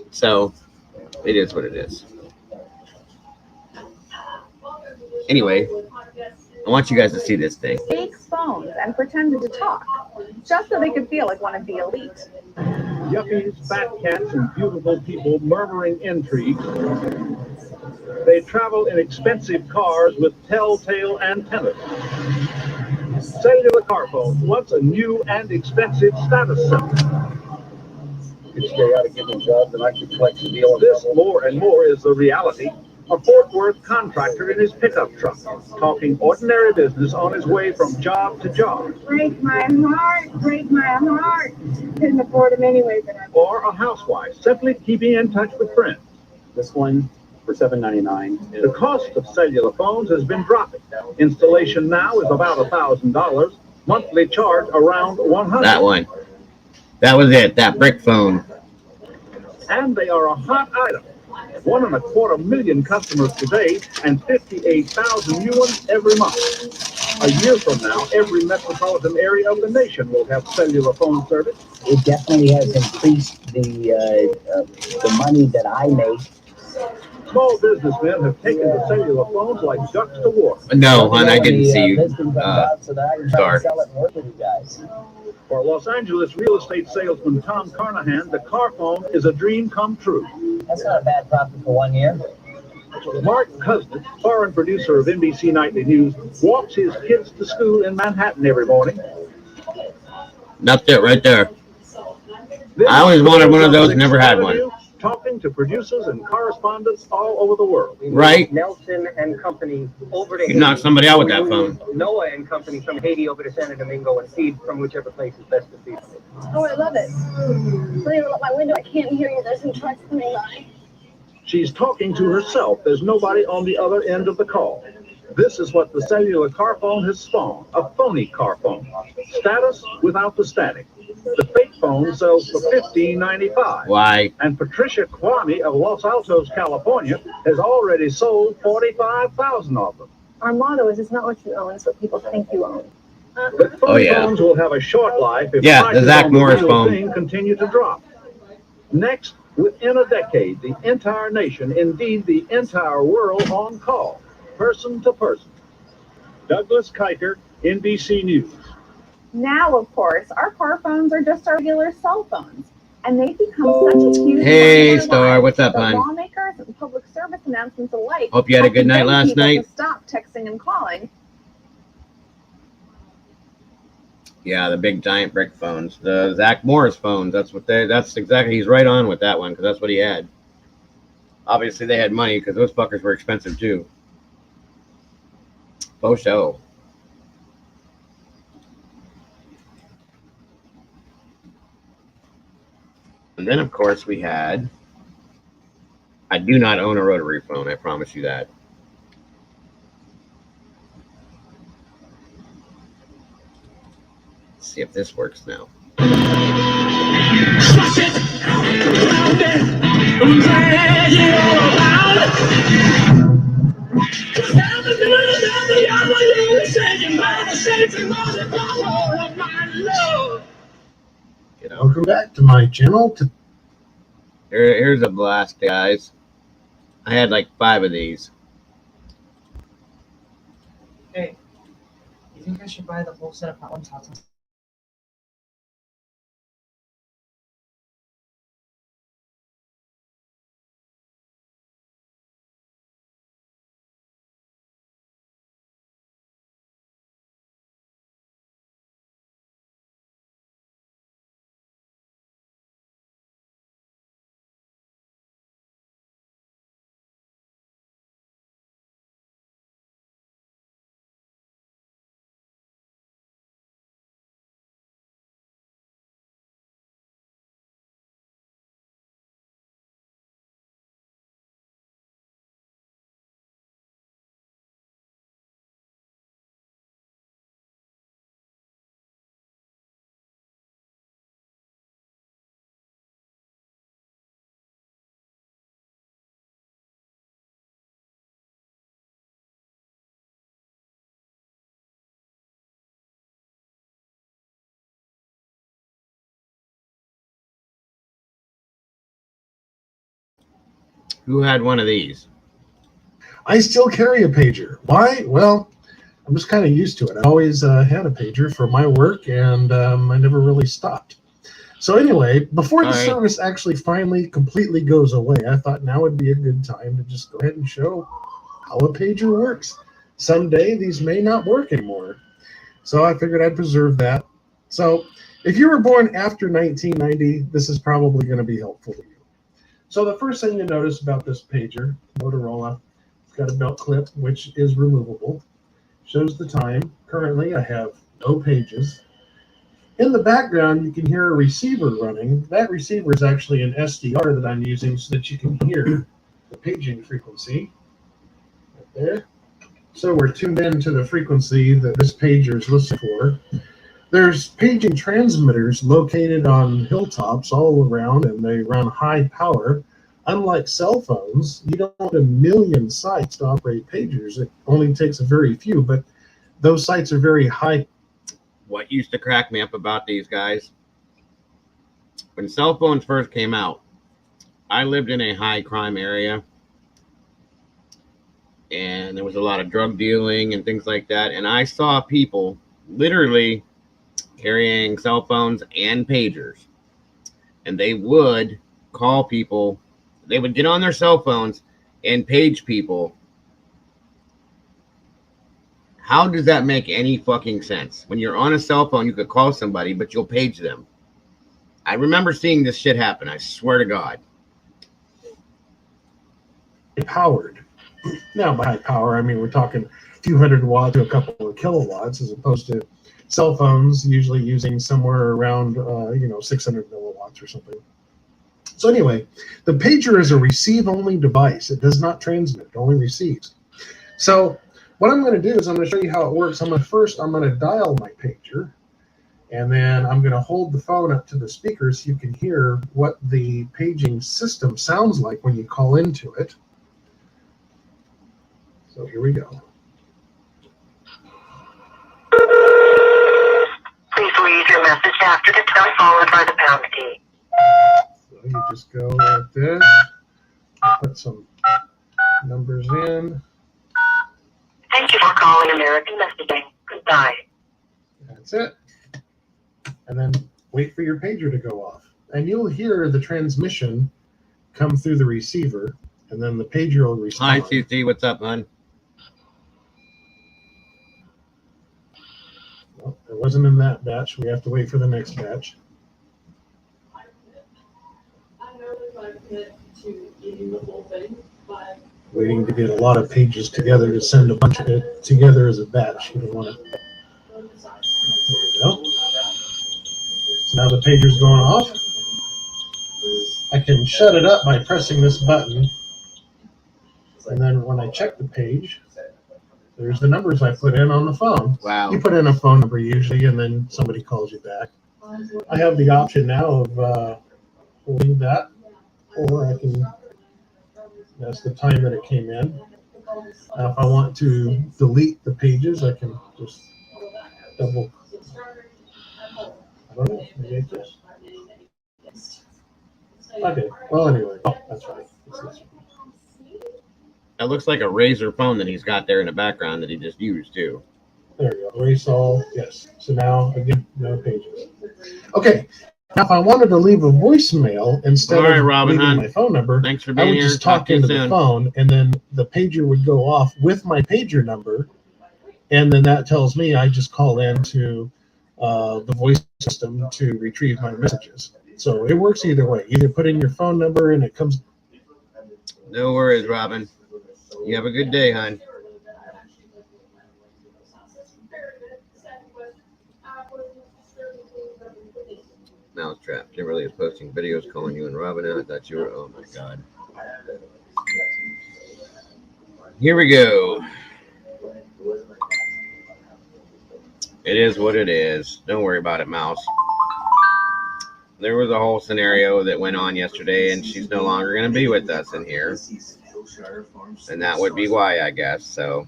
So it is what it is. Anyway, I want you guys to see this thing. Fake phones and pretended to talk, just so they could feel like one of the elite. Yuppies, fat cats, and beautiful people murmuring intrigues. They travel in expensive cars with telltale antennas. Cellular car phones, once a new and expensive status symbol. Could stay out of giving jobs and actually collect the deal. This more and more is the reality. A Fort Worth contractor in his pickup truck, talking ordinary business on his way from job to job. Break my heart, break my heart. Couldn't afford them anyway, but Or a housewife, simply keeping in touch with friends. This one for $7.99. The cost of cellular phones has been dropping. Installation now is about $1,000. Monthly charge around $100. That one. That was it. That brick phone. And they are a hot item. 1.25 million customers today and 58,000 new ones every month. A year from now, every metropolitan area of the nation will have cellular phone service. It definitely has increased the money that I make. Small businessmen have taken to cellular phones like ducks to water. No, hon, I didn't see you. So that I can try to sell it and work with you guys. For Los Angeles real estate salesman Tom Carnahan, the car phone is a dream come true. That's not a bad profit for 1 year. Mark Kuznets, foreign producer of NBC Nightly News, walks his kids to school in Manhattan every morning. That's it right there. I always wanted one of those, never had one. Talking selling to producers and correspondents all over the world. Right. Nelson and Company over to You knock somebody out with that phone. Noah and Company from Haiti over to Santo Domingo, and feed from whichever place is best to feed. Oh, I love it. Let me up my window. I can't hear you. There's some trucks coming by. She's talking to herself. There's nobody on the other end of the call. This is what the cellular car phone has spawned, a phony car phone. Status without the static. The fake phone sells for $15.95. Why? And Patricia Kwame of Los Altos, California, has already sold 45,000 of them. Our motto is it's not what you own, it's what people think you own. But phone phones will have a short life if the Zach Morris phone thing continue to drop. Next, within a decade, the entire nation, indeed the entire world, on call, person to person. Douglas Kiker, NBC News. Now, of course, our car phones are just our regular cell phones, and they've become such a huge Hey, part of our Star, lives what's up, that hon? lawmakers and public service announcements alike. Hope you had a good night last night. To stop texting and calling. Yeah, the big giant brick phones, the Zach Morris phones. That's exactly. He's right on with that one because that's what he had. Obviously, they had money because those fuckers were expensive too. Faux show. And then, of course, we had. I do not own a rotary phone. I promise you that. Let's see if this works now. Welcome back to my channel. Here's a blast, guys. I had like 5 of these. Hey, you think I should buy the whole set of Hot Ones hot sauce? Who had one of these? I still carry a pager. Why? Well, I'm just kind of used to it. I always had a pager for my work, and I never really stopped. So anyway, before the service actually finally completely goes away, I thought now would be a good time to just go ahead and show how a pager works. Someday these may not work anymore. So I figured I'd preserve that. So if you were born after 1990, this is probably going to be helpful to you. So the first thing you notice about this pager, Motorola, it's got a belt clip, which is removable. Shows the time. Currently, I have no pages. In the background, you can hear a receiver running. That receiver is actually an SDR that I'm using so that you can hear the paging frequency. Right there. So we're tuned in to the frequency that this pager is listed for. There's paging transmitters located on hilltops all around, and they run high power. Unlike cell phones, you don't need a million sites to operate pagers. It only takes a very few, but those sites are very high. What used to crack me up about these guys? When cell phones first came out, I lived in a high crime area, and there was a lot of drug dealing and things like that, and I saw people literally carrying cell phones and pagers, and they would call people. They would get on their cell phones and page people. How does that make any fucking sense? When you're on a cell phone, you could call somebody, but you'll page them. I remember seeing this shit happen. I swear to God. powered. Now, by high power, I mean we're talking a few hundred watts to a couple of kilowatts, as opposed to cell phones usually using somewhere around 600 milliwatts or something. So anyway, the pager is a receive-only device. It does not transmit; it only receives. So what I'm going to do is I'm going to show you how it works. I'm going to dial my pager, and then I'm going to hold the phone up to the speaker so you can hear what the paging system sounds like when you call into it. So here we go. Please leave your message after the tone followed by the pound key. So you just go like this, put some numbers in. Thank you for calling American Messaging. Goodbye. That's it. And then wait for your pager to go off. And you'll hear the transmission come through the receiver, and then the pager will respond. Hi, Susie. What's up, hon? Well, it wasn't in that batch. We have to wait for the next batch. Waiting to get a lot of pages together to send a bunch of it together as a batch. You don't want to. There we go. So now the pager's going off. I can shut it up by pressing this button. And then when I check the page, there's the numbers I put in on the phone. Wow. You put in a phone number usually, and then somebody calls you back. I have the option now of holding that, or I can, that's the time that it came in. Now, if I want to delete the pages, I can just double. I don't know, maybe I just. Okay, well, anyway, that's right. It's this one. That looks like a Razor phone that he's got there in the background that he just used, too. There you go. Erase all. Yes. So now, again, no pages. Okay. Now, if I wanted to leave a voicemail instead of leaving my phone number, thanks for I being would here. just talk into the phone, and then the pager would go off with my pager number, and then that tells me I just call into the voice system to retrieve my messages. So it works either way. Either put in your phone number and it comes. No worries, Robin. You have a good day, hon. Mousetrap. Kimberly is posting videos calling you and Robin out. I thought you were. Oh my God. Here we go. It is what it is. Don't worry about it, Mouse. There was a whole scenario that went on yesterday, and she's no longer going to be with us in here. And that would be why, I guess. So.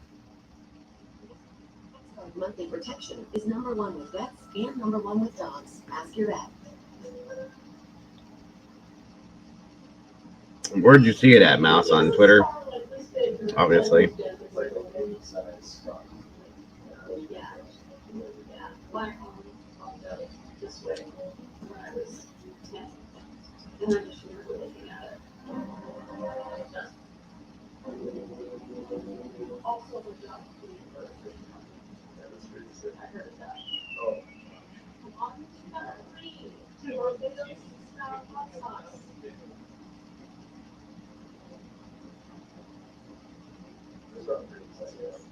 Monthly protection is #1 with vets and #1 with dogs. Ask your vet. Where'd you see it at, Mouse? On Twitter? Obviously.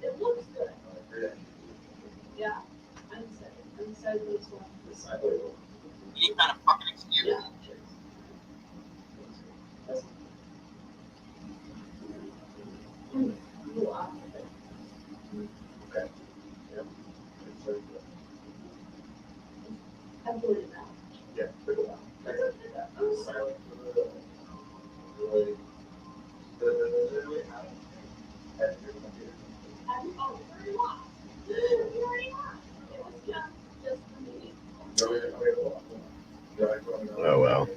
It looks good. Yeah, I'm excited for this one. You kind of fucking excuse. Yeah. Okay. Yeah. I'm doing it now. Yeah. Oh, well.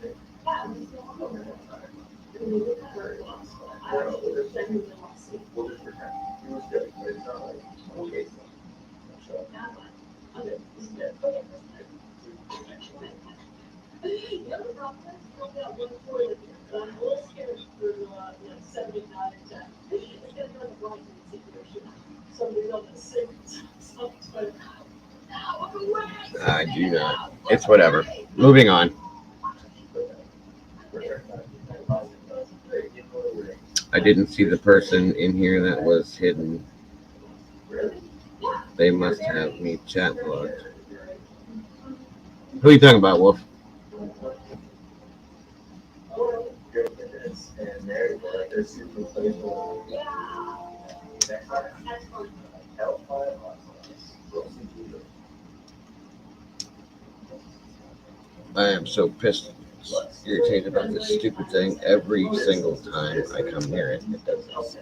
I do not. It's whatever. Moving on. I didn't see the person in here that was hidden. They must have me chat blocked. Who are you talking about, Wolf? I am so pissed, irritated about this stupid thing. Every single time I come near it, it does this.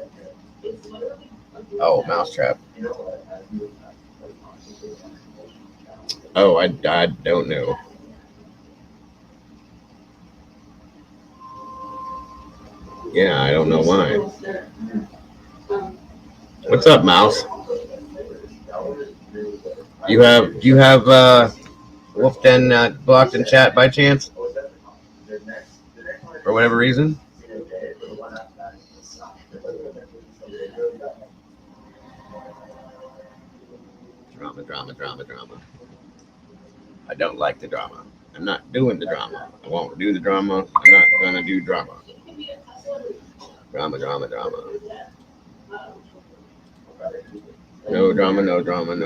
Oh, mousetrap. Oh, I don't know. Yeah, I don't know why. What's up, mouse? Do you have Wolf Den blocked in chat by chance? For whatever reason? Drama. I don't like the drama. I'm not doing the drama. I won't do the drama. I'm not gonna do drama. Drama. No drama.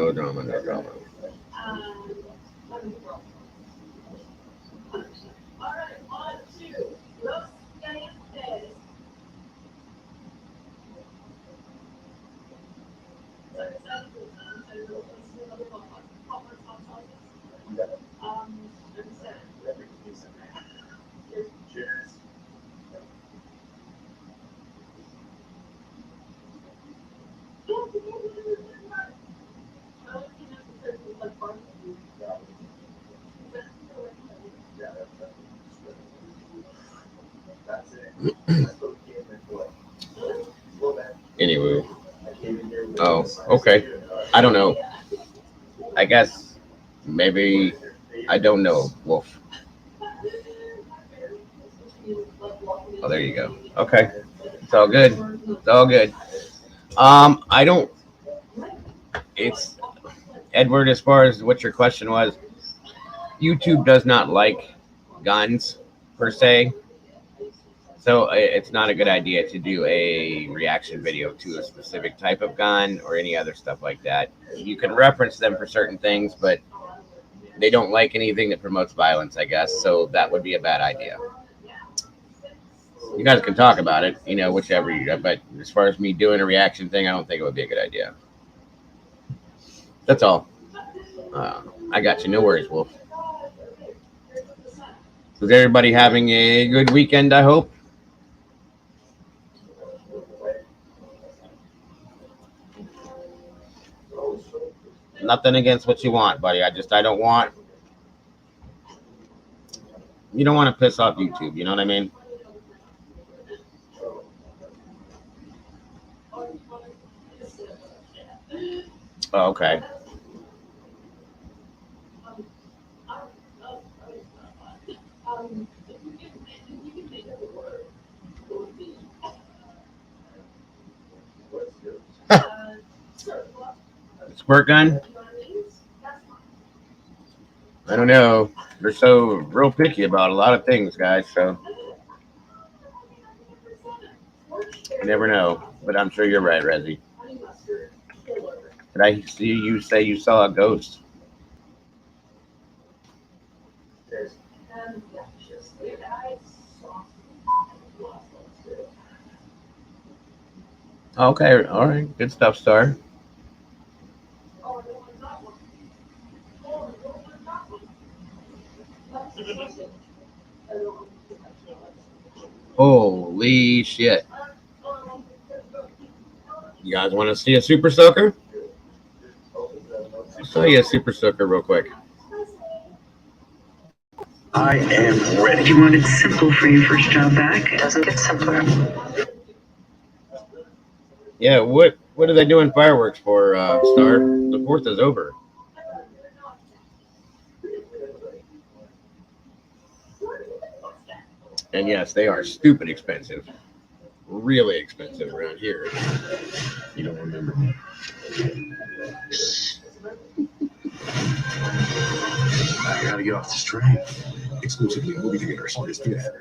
Anyway. Oh, okay. I don't know. I guess maybe I don't know, Wolf. Oh, there you go. Okay. It's all good. I don't. It's Edward. As far as what your question was, YouTube does not like guns per se, so it's not a good idea to do a reaction video to a specific type of gun or any other stuff like that. You can reference them for certain things, but they don't like anything that promotes violence, I guess. So that would be a bad idea. You guys can talk about it, whichever you. But as far as me doing a reaction thing, I don't think it would be a good idea. That's all. I got you. No worries, Wolf. Is everybody having a good weekend, I hope? Nothing against what you want, buddy. I don't want. You don't want to piss off YouTube. You know what I mean? Oh, okay. Squirt gun? I don't know. They're so real picky about a lot of things, guys, so you never know. But I'm sure you're right, Rezzy. Did I see you say you saw a ghost? Okay, all right. Good stuff, Star. Holy shit. You guys want to see a super soaker? I'll show you a super soaker real quick. I am ready. You want it simple for your first job back? It doesn't get simpler. Yeah, what are they doing fireworks for, Star? The 4th is over. And yes, they are stupid expensive. Really expensive around here. You don't remember me. I gotta get off this train. Exclusively movie theaters. Just do that.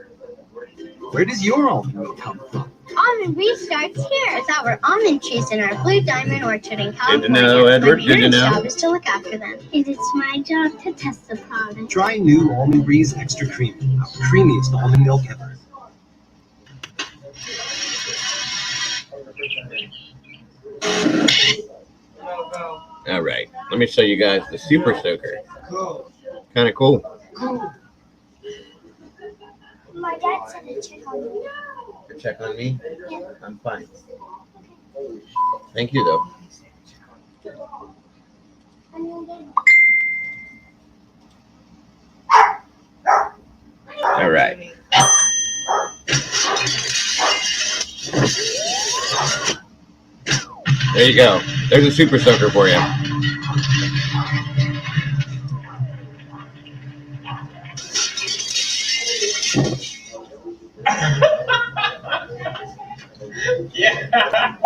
Where does your own money come from? Almond Breeze starts here. It's our almond trees in our Blue Diamond Orchard in Good to California. know, Edward. My Good to parents' know. job is to look after them. And it's my job to test the product. Try new Almond Breeze Extra Creamy, our creamiest almond milk ever. All right. Let me show you guys the Super Soaker. Kind of cool. My dad said to check on me. To check on me? I'm fine. Thank you, though. All right. There you go. There's a Super Soaker for you.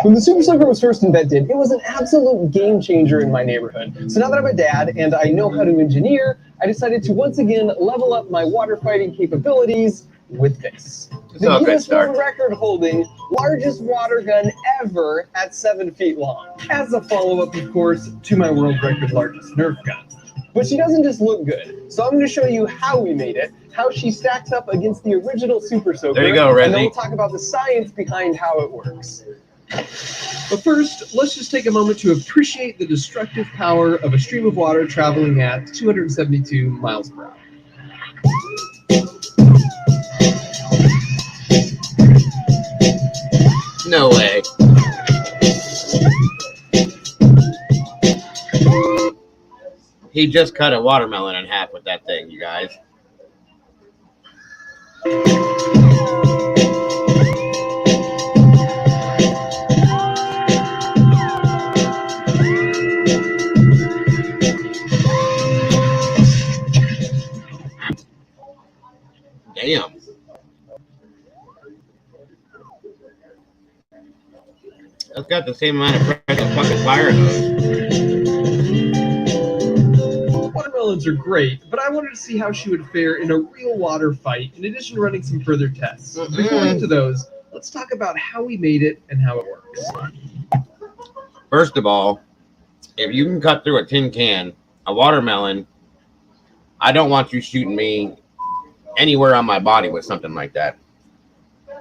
When the Super Soaker was first invented, it was an absolute game changer in my neighborhood. So now that I'm a dad and I know how to engineer, I decided to once again level up my water fighting capabilities with this. The Guinness World Record holding largest water gun ever at 7 feet long. As a follow-up, of course, to my world record largest Nerf gun. But she doesn't just look good. So I'm going to show you how we made it, how she stacks up against the original Super Soaker. There you go, Reggie. And then we'll talk about the science behind how it works. But first, let's just take a moment to appreciate the destructive power of a stream of water traveling at 272 miles per hour. No way. He just cut a watermelon in half with that thing, you guys. Damn. That's got the same amount of pressure as a fucking fire hose. Watermelons are great, but I wanted to see how she would fare in a real water fight, in addition to running some further tests. Before we get to those, let's talk about how we made it and how it works. First of all, if you can cut through a tin can, a watermelon, I don't want you shooting me anywhere on my body with something like that.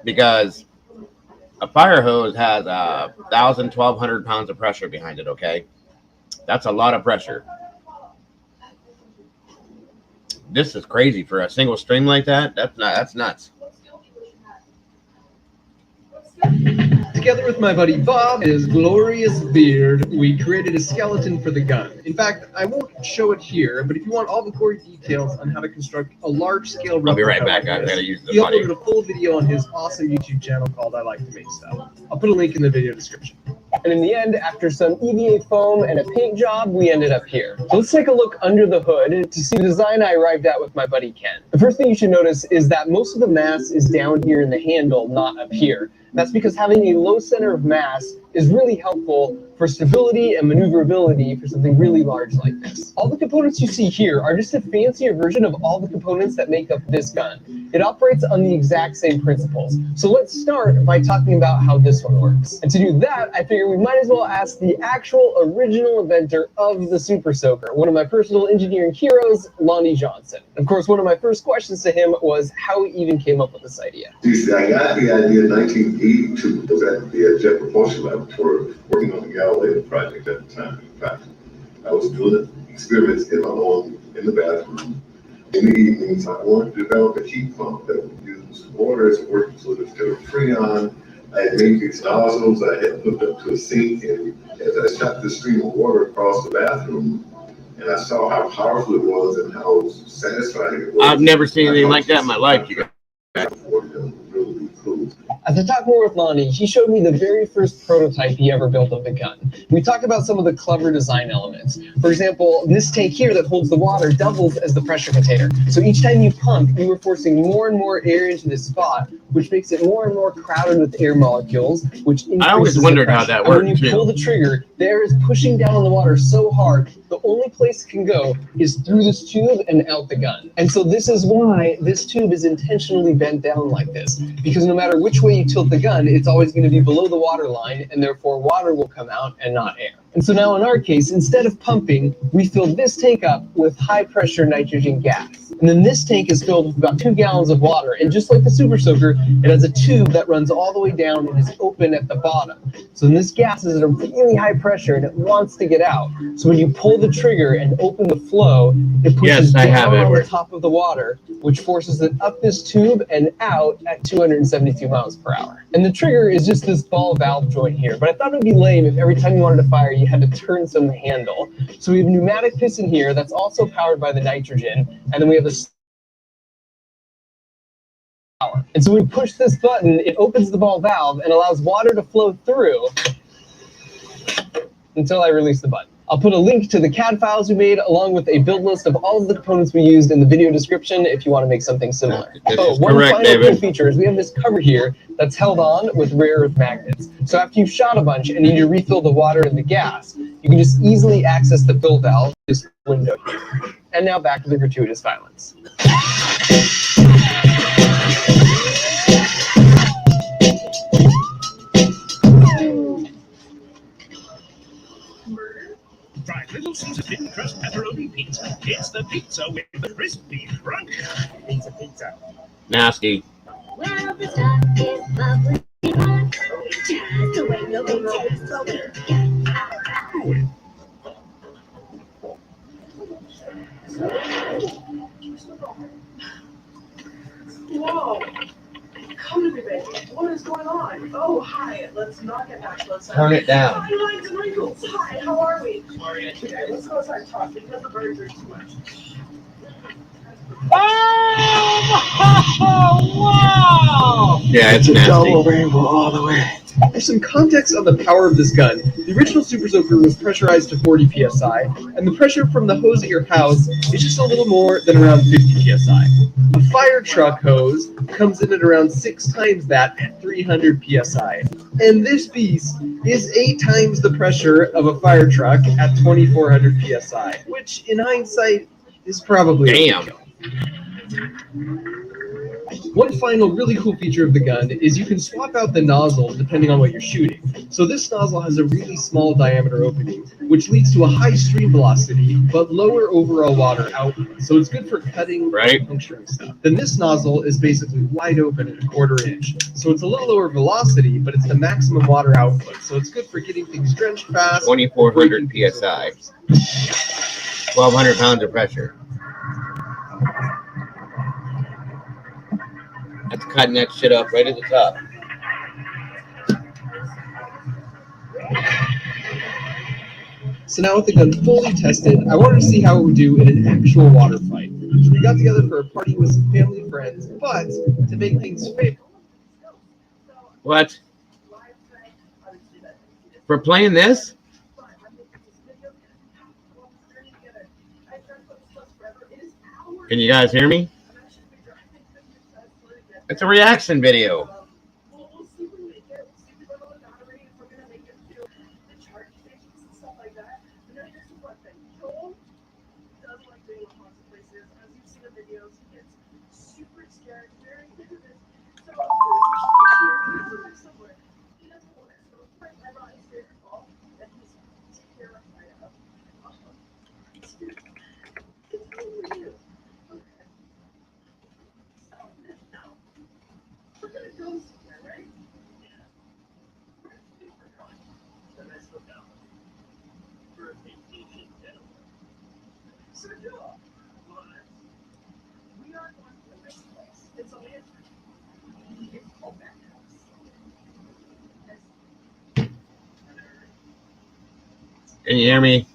Because a fire hose has 1,000, 1,200 pounds of pressure behind it, okay? That's a lot of pressure. This is crazy for a single stream like that. That's nuts. Together with my buddy Bob and his glorious beard, we created a skeleton for the gun. In fact, I won't show it here, but if you want all the gory details on how to construct a large-scale replica, I'll be right back. like I gotta use the he buddy. uploaded a full video on his awesome YouTube channel called I Like to Make Stuff. I'll put a link in the video description. And in the end, after some EVA foam and a paint job, we ended up here. So let's take a look under the hood to see the design I arrived at with my buddy Ken. The first thing you should notice is that most of the mass is down here in the handle, not up here. That's because having a low center of mass is really helpful for stability and maneuverability for something really large like this. All the components you see here are just a fancier version of all the components that make up this gun. It operates on the exact same principles. So let's start by talking about how this one works. And to do that, I figure we might as well ask the actual original inventor of the Super Soaker, one of my personal engineering heroes, Lonnie Johnson. Of course, one of my first questions to him was how he even came up with this idea. You see, I got the idea in 1982. I was at the Jet Propulsion Laboratory working on the Galileo project at the time. In fact, I was doing experiments in my own, in the bathroom. In the evenings, I wanted to develop a heat pump that would use water as a working fluid instead of Freon. I had made these nozzles I had hooked up to a sink, and as I shot this stream of water across the bathroom, and I saw how powerful it was and how satisfying it was. I've never seen anything like that in my life, you guys. As I talked more with Lonnie, he showed me the very first prototype he ever built of the gun. We talked about some of the clever design elements. For example, this tank here that holds the water doubles as the pressure container. So each time you pump, you are forcing more and more air into this spot, which makes it more and more crowded with air molecules, which increases I always wondered how that and when worked, you too. pull the trigger, the air is pushing down on the water so hard the only place it can go is through this tube and out the gun. And so this is why this tube is intentionally bent down like this, because no matter which way you tilt the gun, it's always going to be below the water line, and therefore water will come out and not air. And so now in our case, instead of pumping, we fill this tank up with high pressure nitrogen gas. And then this tank is filled with about 2 gallons of water. And just like the Super Soaker, it has a tube that runs all the way down and is open at the bottom. So this gas is at a really high pressure and it wants to get out. So when you pull the trigger and open the flow, it pushes down on the top of the water, which forces it up this tube and out at 272 miles per hour. And the trigger is just this ball valve joint here. But I thought it would be lame if every time you wanted to fire, you had to turn some handle. So we have a pneumatic piston here that's also powered by the nitrogen. And then we have a power. And so when we push this button, it opens the ball valve and allows water to flow through until I release the button. I'll put a link to the CAD files we made along with a build list of all of the components we used in the video description if you want to make something similar. One final cool feature is we have this cover here that's held on with rare earth magnets. So after you've shot a bunch and need to refill the water and the gas, you can just easily access the fill valve through this window here. And now back to the gratuitous violence. Fried Little Caesar thin crust pepperoni pizza. It's the pizza with the crispy crunch. Pizza, pizza. Nasty. Well, the stuff is bubbly hot. Just the way no big tears so we get out. Whoa. Come to me, baby. What is going on? Oh, hi. Let's not get back. Let's Turn it down. Fine lines and wrinkles. Hi, how are we? Sorry, okay, let's go outside and talk because the birds are too much. Oh, wow! Yeah, it's a nasty. double rainbow all the way. For some context on the power of this gun, the original Super Soaker was pressurized to 40 psi, and the pressure from the hose at your house is just a little more than around 50 psi. A fire truck hose comes in at around 6 times that at 300 psi. And this beast is 8 times the pressure of a fire truck at 2400 psi, which in hindsight is probably damn. One final really cool feature of the gun is you can swap out the nozzle depending on what you're shooting. So this nozzle has a really small diameter opening, which leads to a high stream velocity, but lower overall water output. So it's good for cutting and puncturing stuff. Then this nozzle is basically wide open at a 1/4 inch. So it's a little lower velocity, but it's the maximum water output. So it's good for getting things drenched fast. 2,400 psi. 1,200 pounds of pressure. That's cutting that shit up right at the top. So now with the gun fully tested, I wanted to see how it would do in an actual water fight. So we got together for a party with some family and friends, but to make things fair. What? For playing this? Can you guys hear me? It's a reaction video. Can you hear me?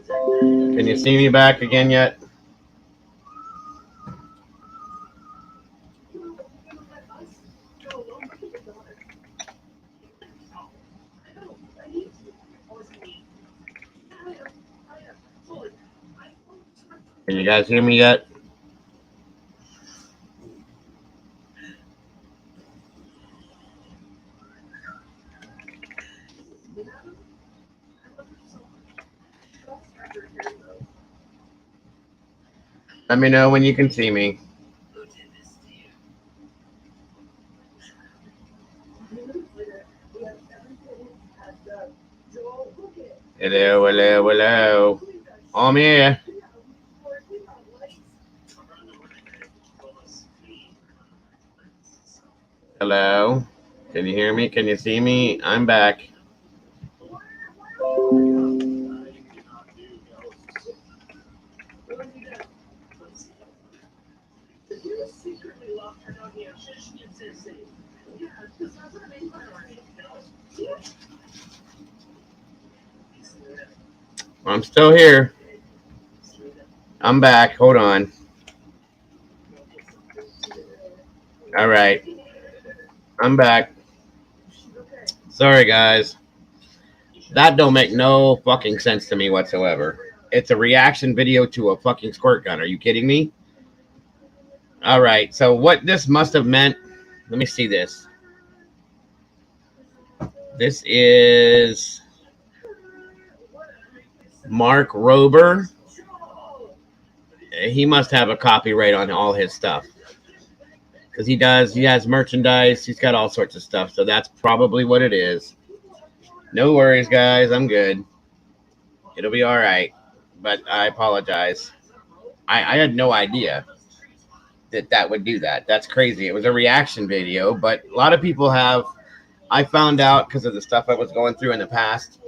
Can you see me back again yet? Can you guys hear me yet? Let me know when you can see me. Hello, hello, hello. I'm here. Hello. Can you hear me? Can you see me? I'm back. I'm still here. I'm back. Hold on. All right. I'm back. Sorry, guys. That don't make no fucking sense to me whatsoever. It's a reaction video to a fucking squirt gun. Are you kidding me? All right. So what this must have meant, let me see this. This is Mark Rober. He must have a copyright on all his stuff. Because he has merchandise. He's got all sorts of stuff. So that's probably what it is. No worries, guys. I'm good. It'll be all right. But I apologize. I had no idea that would do that. That's crazy. It was a reaction video, but a lot of people have. I found out because of the stuff I was going through in the past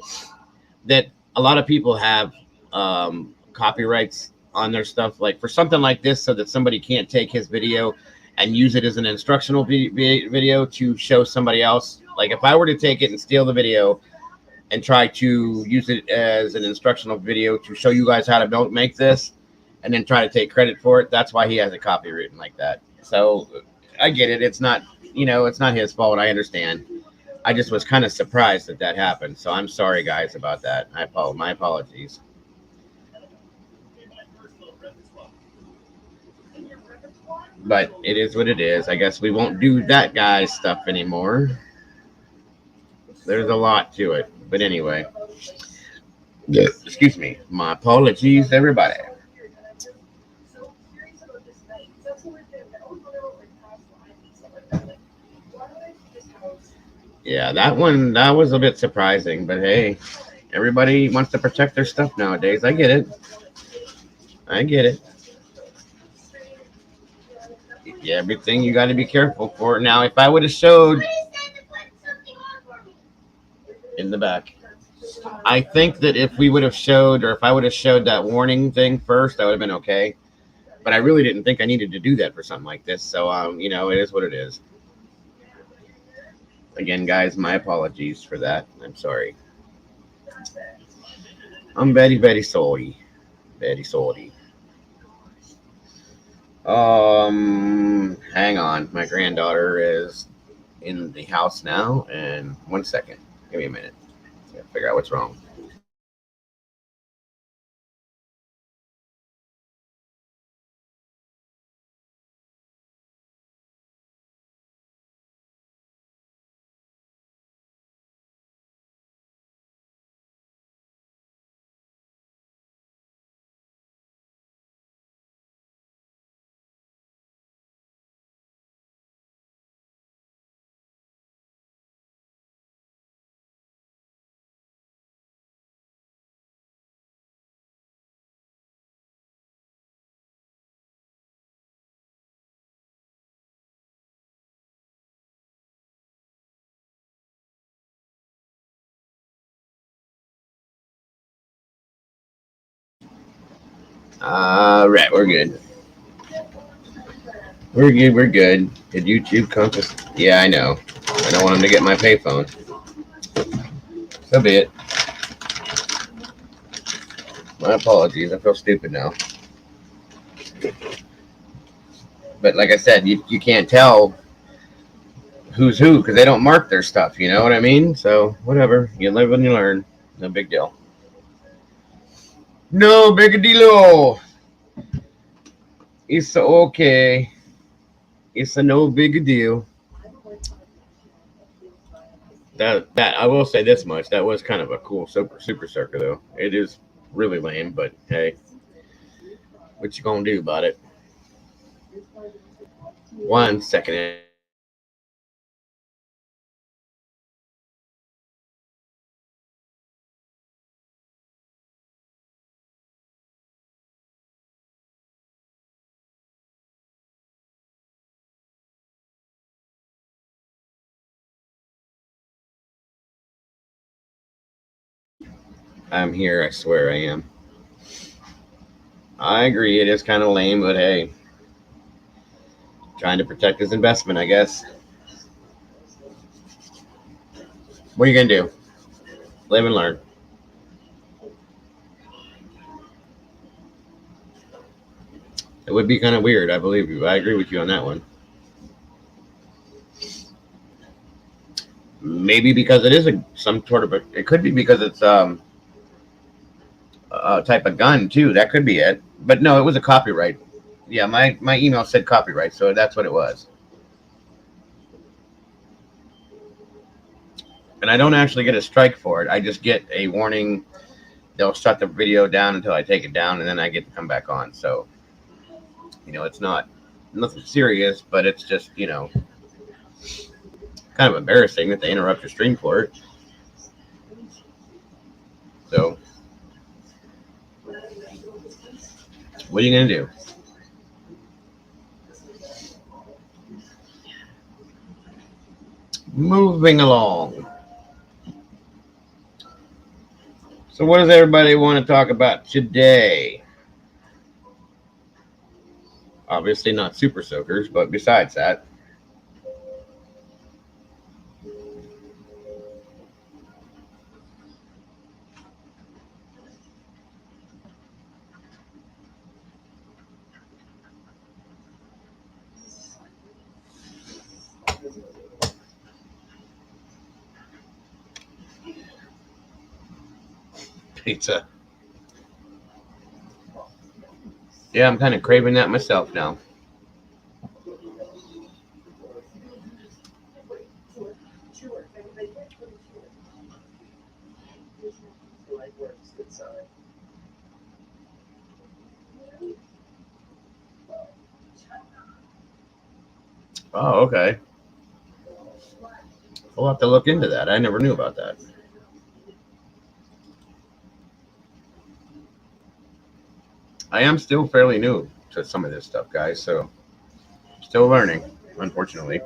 that a lot of people have copyrights on their stuff, like for something like this, so that somebody can't take his video and use it as an instructional video to show somebody else. Like if I were to take it and steal the video and try to use it as an instructional video to show you guys how to make this and then try to take credit for it, that's why he has a copy written like that. So I get it. It's not, it's not his fault. I understand. I just was kind of surprised that happened. So I'm sorry, guys, about that. My apologies. But it is what it is. I guess we won't do that guy's stuff anymore. There's a lot to it. But anyway. Excuse me. My apologies, everybody. Yeah, that was a bit surprising. But hey, everybody wants to protect their stuff nowadays. I get it. Yeah, everything you got to be careful for. Now, if I would have showed in the back, I think that if we would have showed, or if I would have showed that warning thing first, that would have been okay. But I really didn't think I needed to do that for something like this. So, it is what it is. Again, guys, my apologies for that. I'm sorry. I'm very, very sorry. Very sorry. Hang on. My granddaughter is in the house now. And 1 second. Give me a minute. Gotta figure out what's wrong. All right, we're good. We're good. Did YouTube compass? Yeah, I know. I don't want him to get my payphone. So be it. My apologies. I feel stupid now. But like I said, you can't tell who's who because they don't mark their stuff. You know what I mean? So whatever. You live and you learn. No big deal. No big deal. It's okay. It's a no big deal. That I will say this much. That was kind of a cool super circle though. It is really lame, but hey. What you gonna do about it? 1 second. I'm here, I swear I am. I agree, it is kind of lame, but hey, trying to protect his investment, I guess. What are you gonna do? Live and learn. It would be kind of weird, I believe you. I agree with you on that one. Maybe because it is some sort of it could be because it's a type of gun too. That could be it. But no, it was a copyright. Yeah, my email said copyright, so that's what it was. And I don't actually get a strike for it. I just get a warning. They'll shut the video down until I take it down, and then I get to come back on. So, it's not nothing serious, but it's just, kind of embarrassing that they interrupt your stream for it. So, what are you going to do? Moving along. So what does everybody want to talk about today? Obviously not super soakers, but besides that. Pizza. Yeah, I'm kind of craving that myself now. Oh, okay. We'll have to look into that. I never knew about that. I am still fairly new to some of this stuff, guys, so still learning, unfortunately.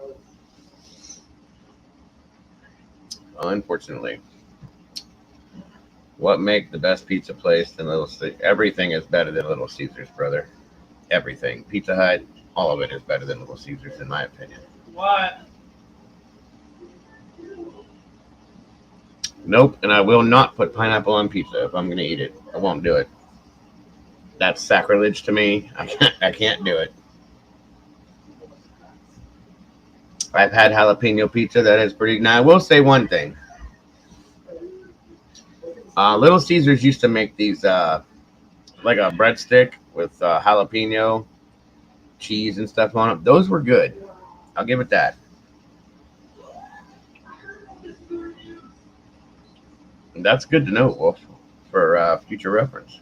Unfortunately. What makes the best pizza place than Little Caesars? Everything is better than Little Caesars, brother. Everything. Pizza Hut, all of it is better than Little Caesars, in my opinion. What? Nope, and I will not put pineapple on pizza if I'm going to eat it. I won't do it. That's sacrilege to me. I can't do it. I've had jalapeno pizza that is pretty. Now, I will say one thing. Little Caesars used to make these like a breadstick with jalapeno, cheese, and stuff on it. Those were good. I'll give it that. And that's good to know, Wolf, for future reference.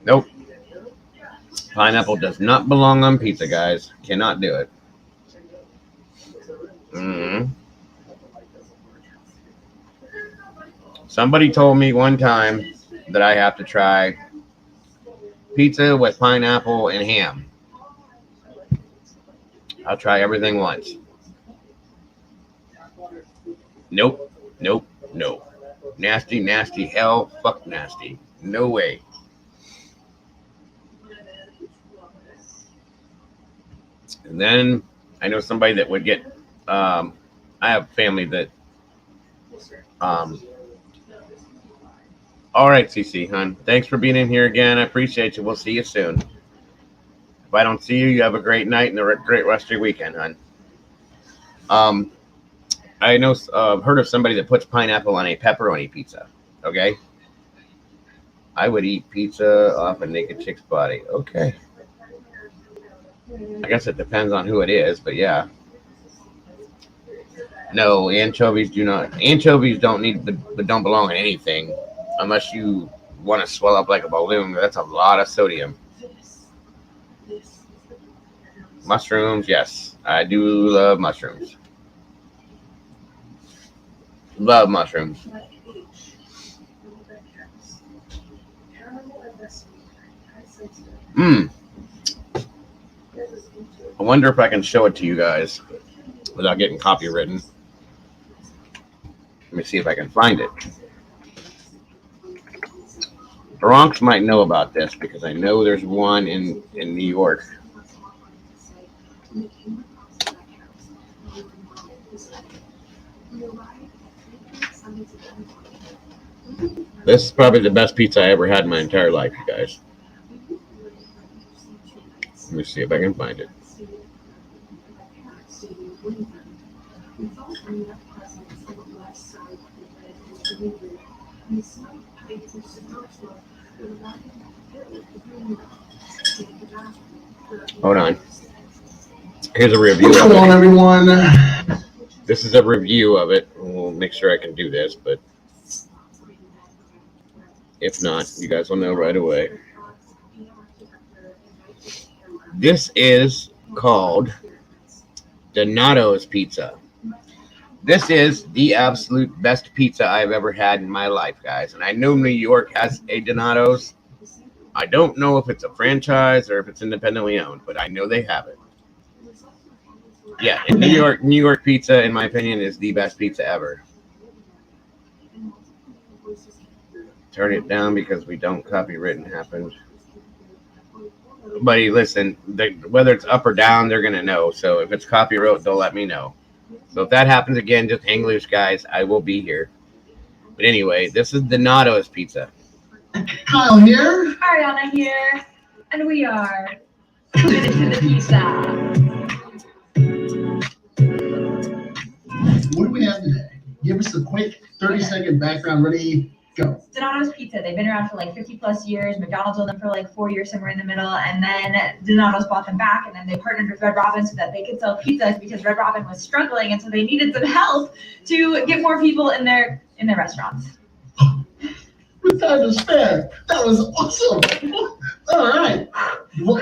Nope. Pineapple does not belong on pizza, guys. Cannot do it. Somebody told me one time that I have to try pizza with pineapple and ham. I'll try everything once. Nope. Nope. No. Nasty, nasty, hell, fuck nasty. No way. And then I know somebody that would get, I have family that, all right, CC, hon. Thanks for being in here again. I appreciate you. We'll see you soon. If I don't see you, you have a great night and a great rest of your weekend, hon. I know, heard of somebody that puts pineapple on a pepperoni pizza. Okay. I would eat pizza off a naked chick's body. Okay. I guess it depends on who it is, but yeah. No, anchovies do not. Anchovies don't need, but don't belong in anything, unless you want to swell up like a balloon. That's a lot of sodium. Mushrooms, yes. I do love mushrooms. Love mushrooms. I wonder if I can show it to you guys without getting copywritten. Let me see if I can find it. Bronx might know about this because I know there's one in New York. This is probably the best pizza I ever had in my entire life, you guys. Let me see if I can find it. Hold on. Here's a review. What's going on, everyone? This is a review of it. We'll make sure I can do this, but if not, you guys will know right away. This is called Donato's Pizza. This is the absolute best pizza I've ever had in my life, guys. And I know New York has a Donato's. I don't know if it's a franchise or if it's independently owned, but I know they have it. Yeah, in New York pizza, in my opinion, is the best pizza ever. Turn it down because we don't copywritten happened. Buddy, listen, whether it's up or down, they're going to know. So if it's copyright, they'll let me know. So if that happens again, just hang loose, guys. I will be here. But anyway, this is Donato's Pizza. Kyle here. Ariana here. And we are committed to the pizza. What do we have today? Give us a quick 30-second background. Ready? Go. Donato's Pizza. They've been around for like 50 plus years. McDonald's owned them for like 4 years, somewhere in the middle. And then Donato's bought them back. And then they partnered with Red Robin so that they could sell pizzas because Red Robin was struggling. And so they needed some help to get more people in their restaurants. With time to spare. That was awesome. All right. Well,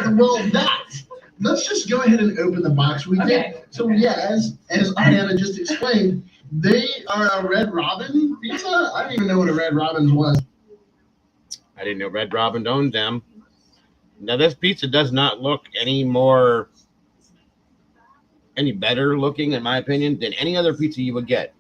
let's just go ahead and open the box. We did. So yeah, as Ariana just explained, they are a Red Robin pizza. I didn't even know what a Red Robin was. I didn't know Red Robin owned them. Now this pizza does not look any better looking, in my opinion, than any other pizza you would get.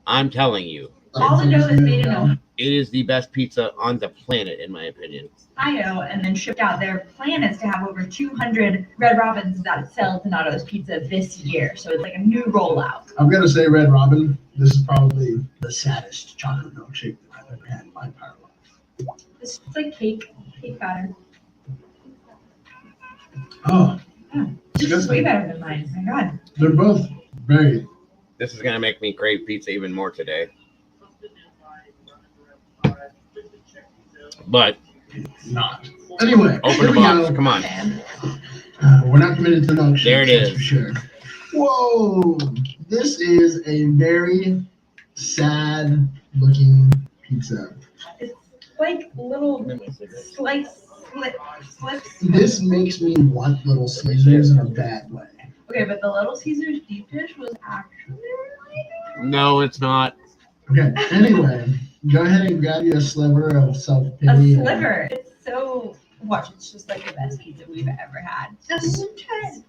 I'm telling you. All the dough is made in Ohio, It is the best pizza on the planet, in my opinion. and then shipped out. Their plan is to have over 200 Red Robins that sell Donato's Pizza this year. So it's like a new rollout. I'm going to say Red Robin. This is probably the saddest chocolate milkshake that I've ever had in my entire life. It's like cake batter. Oh. This is way better than mine. Oh my God. They're both very. This is going to make me crave pizza even more today. But not. Anyway, open the box. Come on. We're not committed to the milkshake. There it is. For sure. Whoa! This is a very sad looking pizza. It's like little slips. This makes me want Little Caesars in a bad way. Okay, but the Little Caesars deep dish was actually really good. No, it's not. Okay, anyway, go ahead and grab you a sliver of self-pity. A sliver. It's so, watch, it's just like the best pizza we've ever had. Just try it.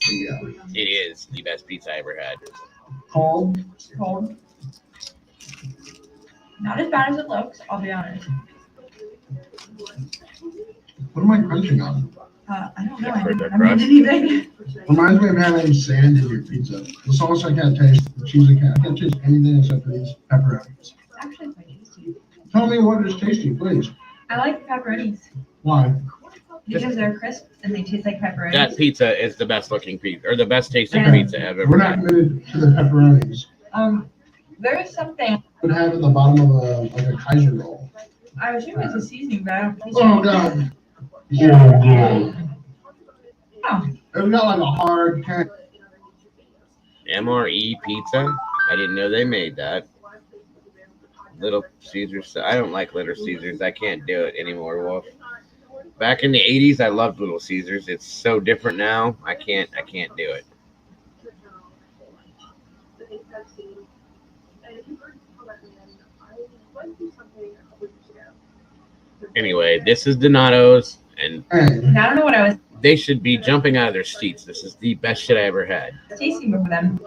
There you go. It is the best pizza I ever had. Cold. Not as bad as it looks, I'll be honest. What am I crunching on? I don't know. I haven't made anything. Reminds me of having sand in your pizza. The sauce I can't taste, the cheese I can't taste anything except for these pepperonis. It's actually quite tasty. Tell me what is tasty, please. I like pepperonis. Why? Because they're crisp and they taste like pepperonis. That pizza is the best looking pizza, or the best tasting pizza I've ever We're not had. committed to the pepperonis. There is something. Would have at the bottom of a Kaiser roll. I assume it's a seasoning, but I don't taste Oh it. God. Oh. It's got like a hard kind. MRE pizza? I didn't know they made that. Little Caesars. I don't like Little Caesars. I can't do it anymore, Wolf. Back in the 80s, I loved Little Caesars. It's so different now. I can't do it. Anyway, this is Donato's, and I don't know what I was they should be jumping out of their seats. This is the best shit I ever had. tasting with them.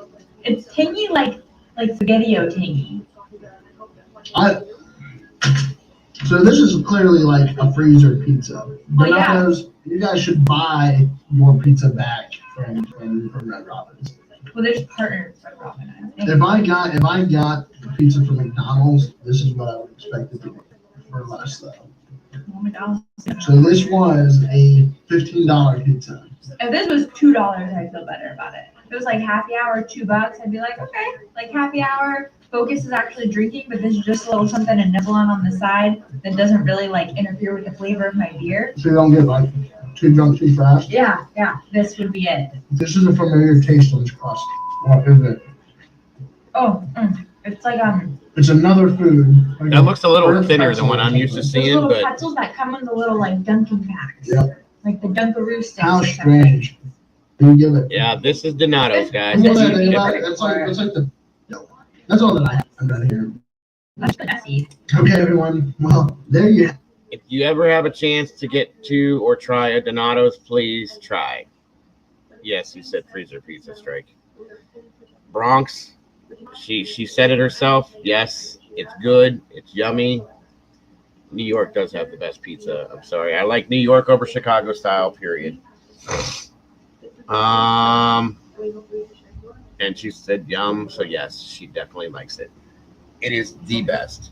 It's tangy like spaghetti-o tangy. So this is clearly like a freezer pizza. Well, yeah. Donato's, you guys should buy more pizza back from Red Robin's. Well, there's partners with Red Robin. I think. If I got pizza from McDonald's, this is what I would expect it to be for less though. Well, McDonald's. So this was a $15 pizza. If this was $2, I'd feel better about it. If it was like happy hour, $2, I'd be like, okay, like happy hour. Focus is actually drinking, but this is just a little something to nibble on the side that doesn't really like interfere with the flavor of my beer. So you don't get like too drunk too fast? Yeah, this would be it. This is a familiar taste on this crust. What is it? Oh, it's like It's another food. Like That looks a little burnt thinner pretzel than what I'm used to those seeing, little but pretzels that come in the little like Dunkin' packs. Yep. Like the Dunkaroo sticks. How or something. strange. You give it. yeah, this is Donato's, guys. That's This like is that's different. that's all that I have. I'm done here. That's messy. Okay, everyone. Well, there you have it. If you ever have a chance to get to or try a Donato's, please try. Yes, you said freezer pizza strike. Bronx, she said it herself. Yes, it's good. It's yummy. New York does have the best pizza. I'm sorry. I like New York over Chicago style, period. And she said yum, so yes, she definitely likes it. It is the best.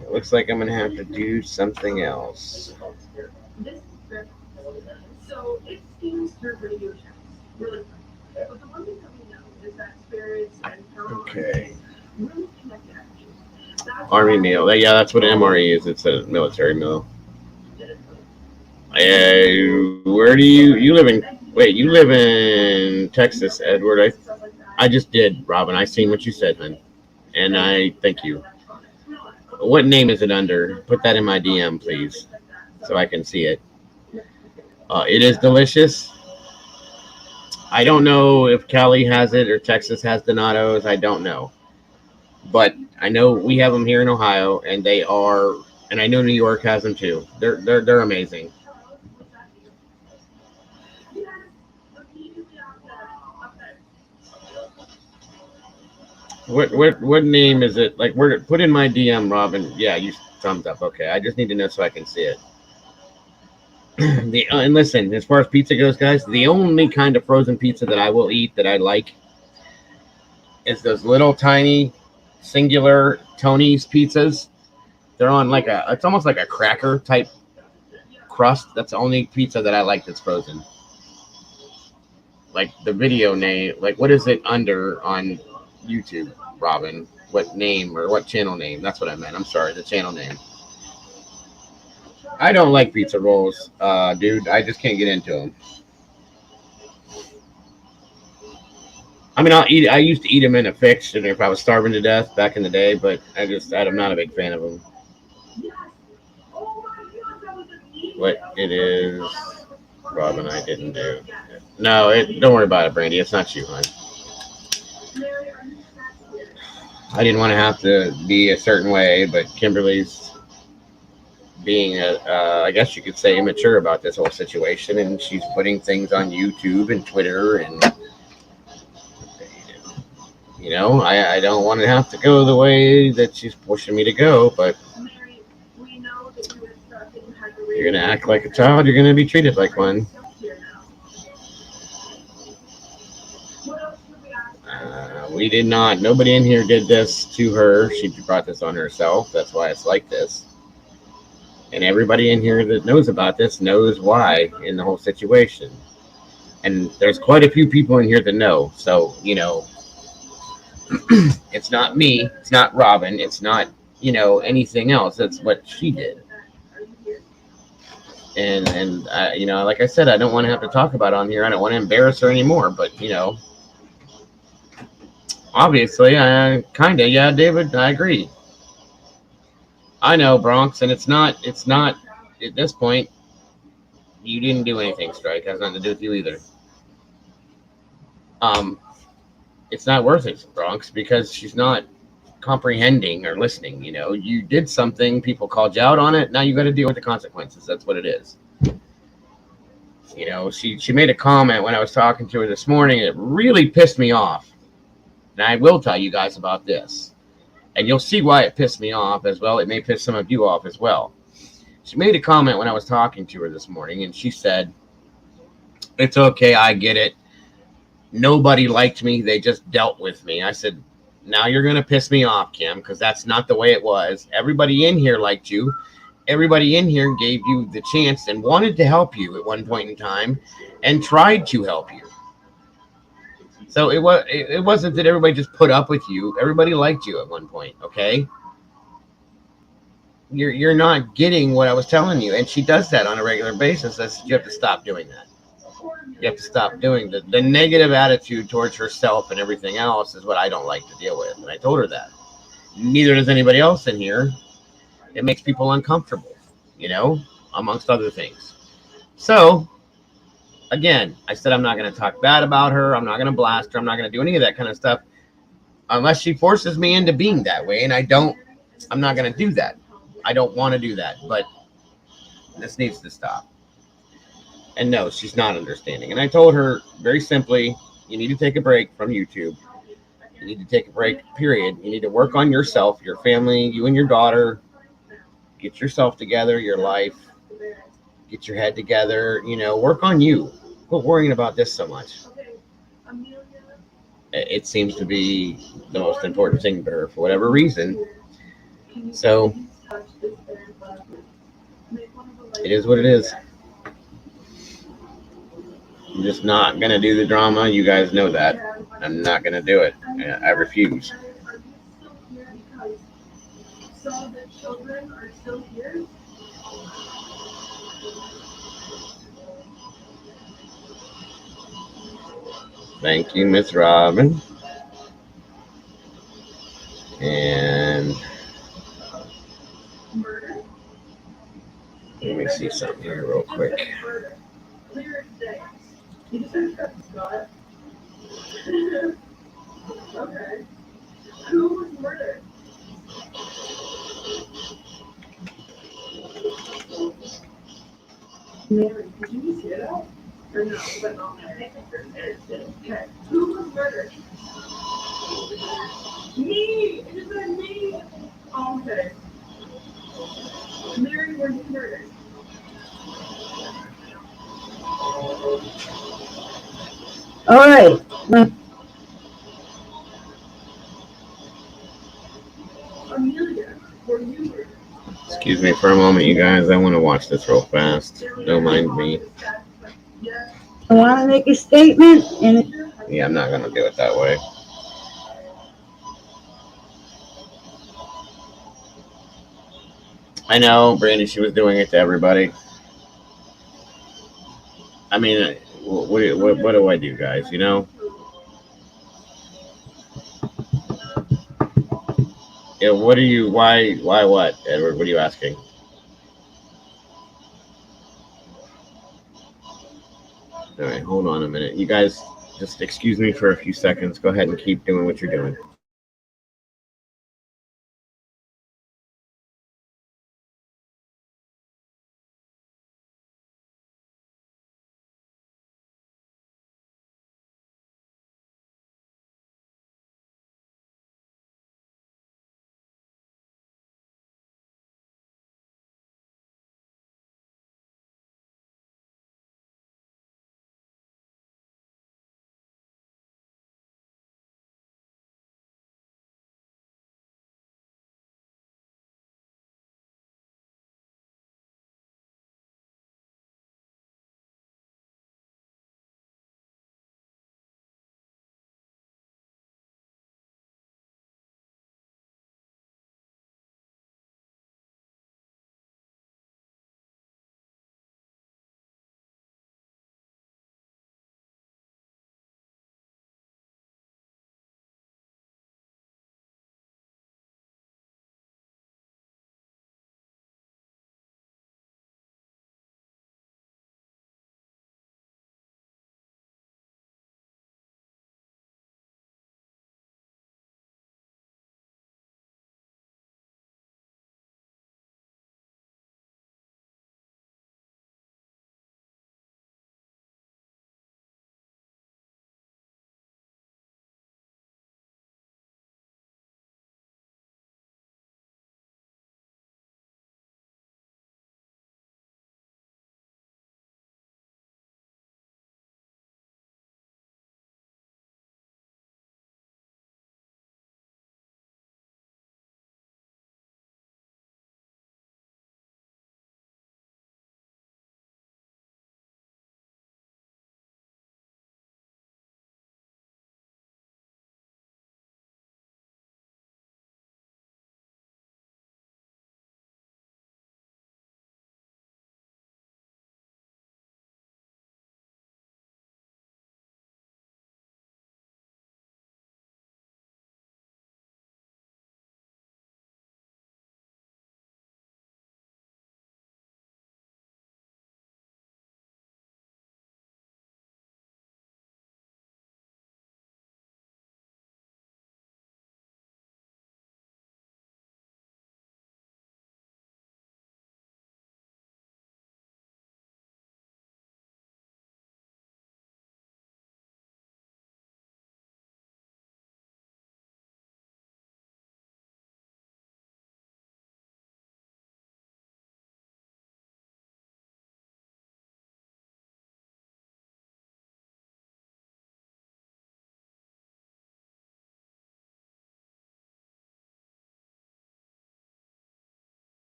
It looks like I'm gonna have to do something else. So it steams through radio channels really quick. But the one thing that we know is that spirits and Okay. really connect energy. Army meal. Yeah, that's what an MRE is. It's a military meal. Where do you live in? Wait, you live in Texas, Edward. I just did, Robin. I seen what you said, hon, and I thank you. What name is it under? Put that in my DM, please, so I can see it. It is delicious. I don't know if Cali has it or Texas has Donato's. I don't know, but I know we have them here in Ohio, and they are, and I know New York has them too. They're amazing. What name is it? Like, where? Put in my DM, Robin. Yeah, you thumbs up. Okay, I just need to know so I can see it. And listen, as far as pizza goes, guys, the only kind of frozen pizza that I will eat that I like is those little tiny singular Tony's pizzas. They're on like it's almost like a cracker type crust. That's the only pizza that I like that's frozen. Like the video name, like what is it under on YouTube, Robin? What name or what channel name? That's what I meant. I'm sorry, the channel name. I don't like pizza rolls, dude. I just can't get into them. I mean, I used to eat them in a fix, and if I was starving to death back in the day, but I'm not a big fan of them. What it is, Robin, I didn't do. No, don't worry about it, Brandy. It's not you, hon. I didn't want to have to be a certain way, but Kimberly's being I guess you could say immature about this whole situation, and she's putting things on YouTube and Twitter, and you know, I don't want to have to go the way that she's pushing me to go, but you're gonna act like a child, you're gonna be treated like one. We did not. Nobody in here did this to her. She brought this on herself. That's why it's like this. And everybody in here that knows about this knows why in the whole situation. And there's quite a few people in here that know. So, you know, it's not me. It's not Robin. It's not, you know, anything else. That's what she did. And you know, like I said, I don't want to have to talk about it on here. I don't want to embarrass her anymore. But, you know, obviously, kind of, yeah, David, I agree. I know, Bronx, and it's not at this point. You didn't do anything, Strike. It has nothing to do with you either. Um, it's not worth it, Bronx, because she's not comprehending or listening. You know, you did something, people called you out on it. Now you got to deal with the consequences. That's what it is. You know, she made a comment when I was talking to her this morning. It really pissed me off, and I will tell you guys about this, and you'll see why it pissed me off as well. It may piss some of you off as well. She made a comment when I was talking to her this morning, and she said, "It's okay, I get it. Nobody liked me. They just dealt with me." I said, "Now you're going to piss me off, Kim, because that's not the way it was. Everybody in here liked you. Everybody in here gave you the chance and wanted to help you at one point in time and tried to help you. So it wasn't that everybody just put up with you. Everybody liked you at one point, okay? You're not getting what I was telling you." And she does that on a regular basis. You have to stop doing that. You have to stop doing the negative attitude towards herself and everything else is what I don't like to deal with. And I told her that. Neither does anybody else in here. It makes people uncomfortable, you know, amongst other things. So, again, I said I'm not going to talk bad about her. I'm not going to blast her. I'm not going to do any of that kind of stuff unless she forces me into being that way. And I'm not going to do that. I don't want to do that. But this needs to stop. And no, she's not understanding. And I told her very simply, you need to take a break from YouTube. You need to take a break, period. You need to work on yourself, your family, you and your daughter. Get yourself together, your life. Get your head together. You know, work on you. Quit worrying about this so much. It seems to be the most important thing to her for whatever reason. So, it is what it is. I'm just not going to do the drama. You guys know that. I'm not going to do it. I refuse. Thank you, Miss Robin. And let me see something here real quick. Okay. Who was murdered? Mary, did you see that? Or no, but not Mary. Okay. Who was murdered? Me! It just said me! Oh, okay. Mary, were you murdered? All right. Amelia, were you murdered? Excuse me for a moment, you guys. I want to watch this real fast. Don't mind me. I want to make a statement, and Yeah, I'm not going to do it that way. I know, Brandy, she was doing it to everybody. I mean, what do I do, guys? You know? Yeah, why what, Edward? What are you asking? All right, hold on a minute. You guys, just excuse me for a few seconds. Go ahead and keep doing what you're doing.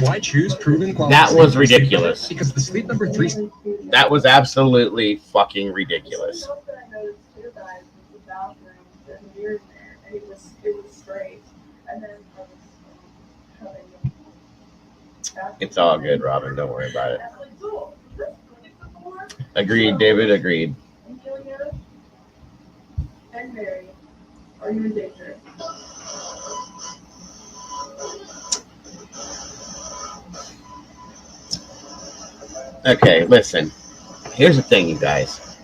Why choose proven quality? That was sleep? ridiculous. Because the Sleep Number 3. That was absolutely fucking ridiculous. It's all good, Robin. Don't worry about it. Agreed, David. Agreed. And Mary, are you in danger? Okay, listen. Here's the thing, you guys.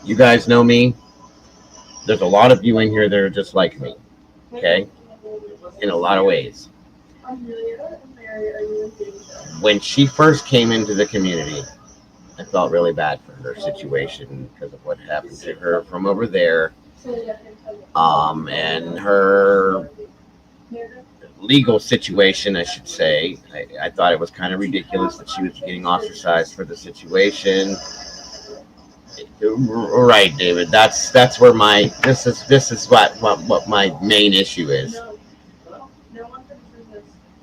You guys know me. There's a lot of you in here that are just like me. Okay? In a lot of ways. When she first came into the community, I felt really bad for her situation because of what happened to her from over there. And her legal situation, I should say. I thought it was kind of ridiculous that she was getting ostracized for the situation. Right, David. That's where my this is what my main issue is.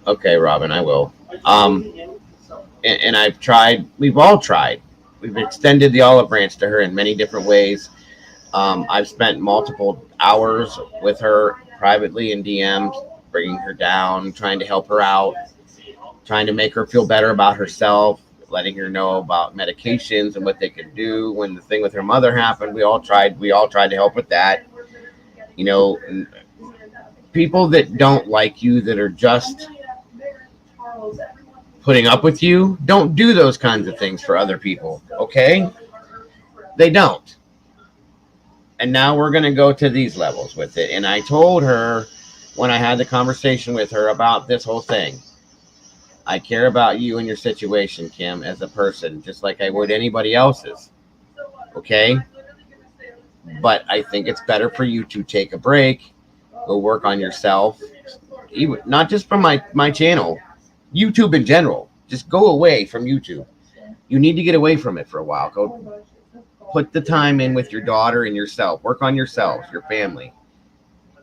Okay, Robin, I will. And I've tried. We've all tried. We've extended the olive branch to her in many different ways. I've spent multiple hours with her privately in DMs, bringing her down, trying to help her out, trying to make her feel better about herself, letting her know about medications and what they could do. When the thing with her mother happened, we all tried to help with that. You know, people that don't like you, that are just putting up with you, don't do those kinds of things for other people, okay? They don't. And now we're going to go to these levels with it. And I told her when I had the conversation with her about this whole thing, I care about you and your situation, Kim, as a person, just like I would anybody else's, okay? But I think it's better for you to take a break, go work on yourself, even not just from my channel, YouTube in general. Just go away from YouTube. You need to get away from it for a while. Go put the time in with your daughter and yourself. Work on yourselves, your family.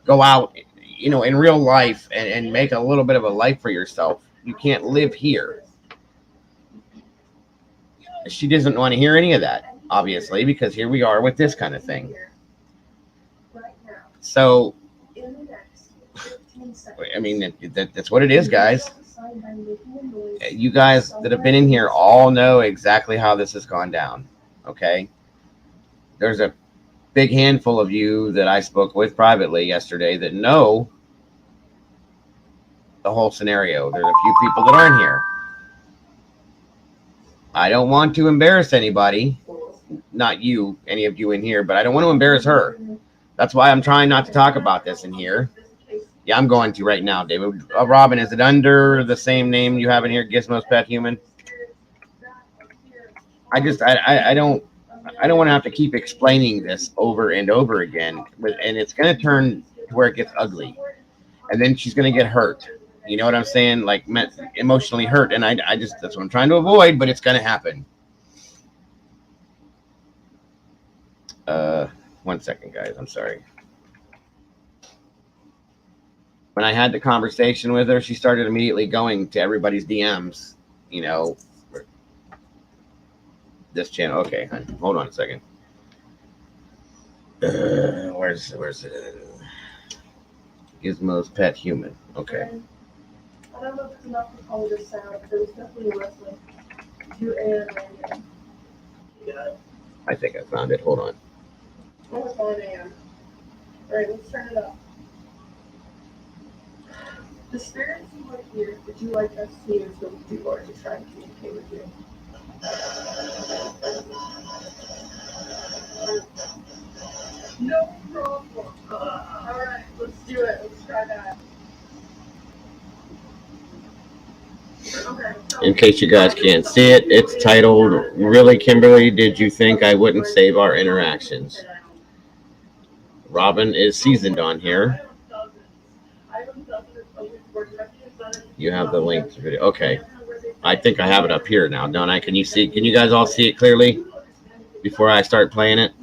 Go out, you know, in real life and make a little bit of a life for yourself. You can't live here. She doesn't want to hear any of that, obviously, because here we are with this kind of thing. So, I mean, that's what it is, guys. You guys that have been in here all know exactly how this has gone down, okay? There's a big handful of you that I spoke with privately yesterday that know the whole scenario. There's a few people that aren't here. I don't want to embarrass anybody, not you, any of you in here, but I don't want to embarrass her. That's why I'm trying not to talk about this in here. Yeah, I'm going to right now, David. Robin, is it under the same name you have in here, Gizmo's Pet Human? I don't want to have to keep explaining this over and over again, and it's going to turn to where it gets ugly, and then she's going to get hurt. You know what I'm saying? Like emotionally hurt, and I just, that's what I'm trying to avoid, but it's going to happen. 1 second, guys. I'm sorry. When I had the conversation with her, she started immediately going to everybody's DMs, you know, this channel. Okay, hold on a second. Where's Gizmo's Pet Human? Okay. I don't know if it's enough to call this sound, but there was definitely a wrestling. You and yeah. I think I found it. Hold on. Almost 9 a.m. All right, let's turn it up. The spirits you want to hear, would you like us to use them to do or to try and communicate with you? No problem. All right, let's do it. Let's try that. Okay. In case you guys can't see it, it's titled, "Really, Kimberly, did you think I wouldn't save our interactions?" Robin is seasoned on here. You have the link to the video. Okay. I think I have it up here now, don't I? Can you see? Can you guys all see it clearly before I start playing it?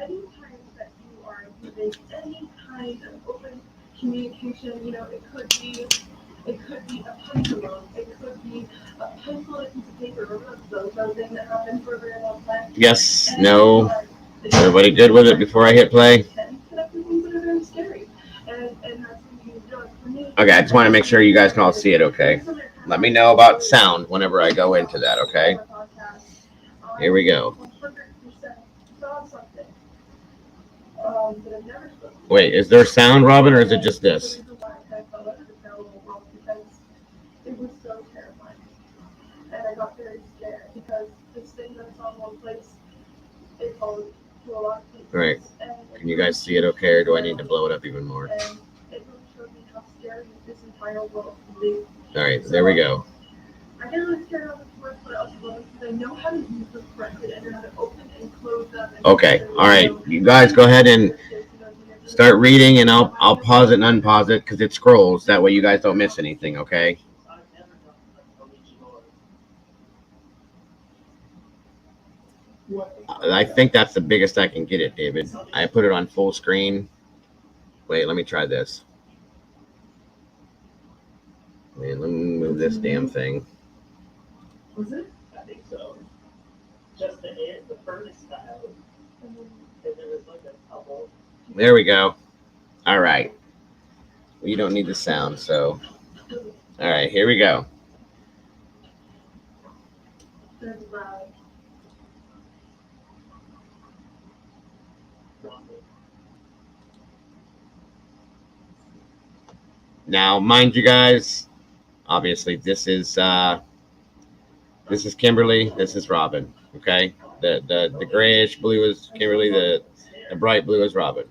Any time that you are using any kind of open communication, you know, it could be It could be a pendulum. It could be a pencil and a piece of paper. Remember those things that happened for a very long time? Yes, no. Everybody good with it before I hit play? Okay, I just want to make sure you guys can all see it, okay? Let me know about sound whenever I go into that, okay? Here we go. Wait, is there sound, Robin, or is it just this? It was so terrifying. And I got very scared because this thing that's on one place, it followed to a lot of places. Right. Can you guys see it okay, or do I need to blow it up even more? And it really showed me how scary this entire world can be. All right, there we go. I get really scared how this works, but I also love it because I know how to use them correctly. I know how to open and close them. Okay, all right. You guys go ahead and start reading, and I'll pause it and unpause it because it scrolls. That way you guys don't miss anything, okay? I think that's the biggest I can get it, David. I put it on full screen. Wait, let me try this. Wait, let me move this damn thing. Was it? I think so. Just the end, the furnace style. And there was like a couple. There we go. All right. We don't need the sound, so. All right, here we go. Now, mind you guys, obviously this is Kimberly, this is Robin. Okay, the grayish blue is Kimberly, the bright blue is Robin.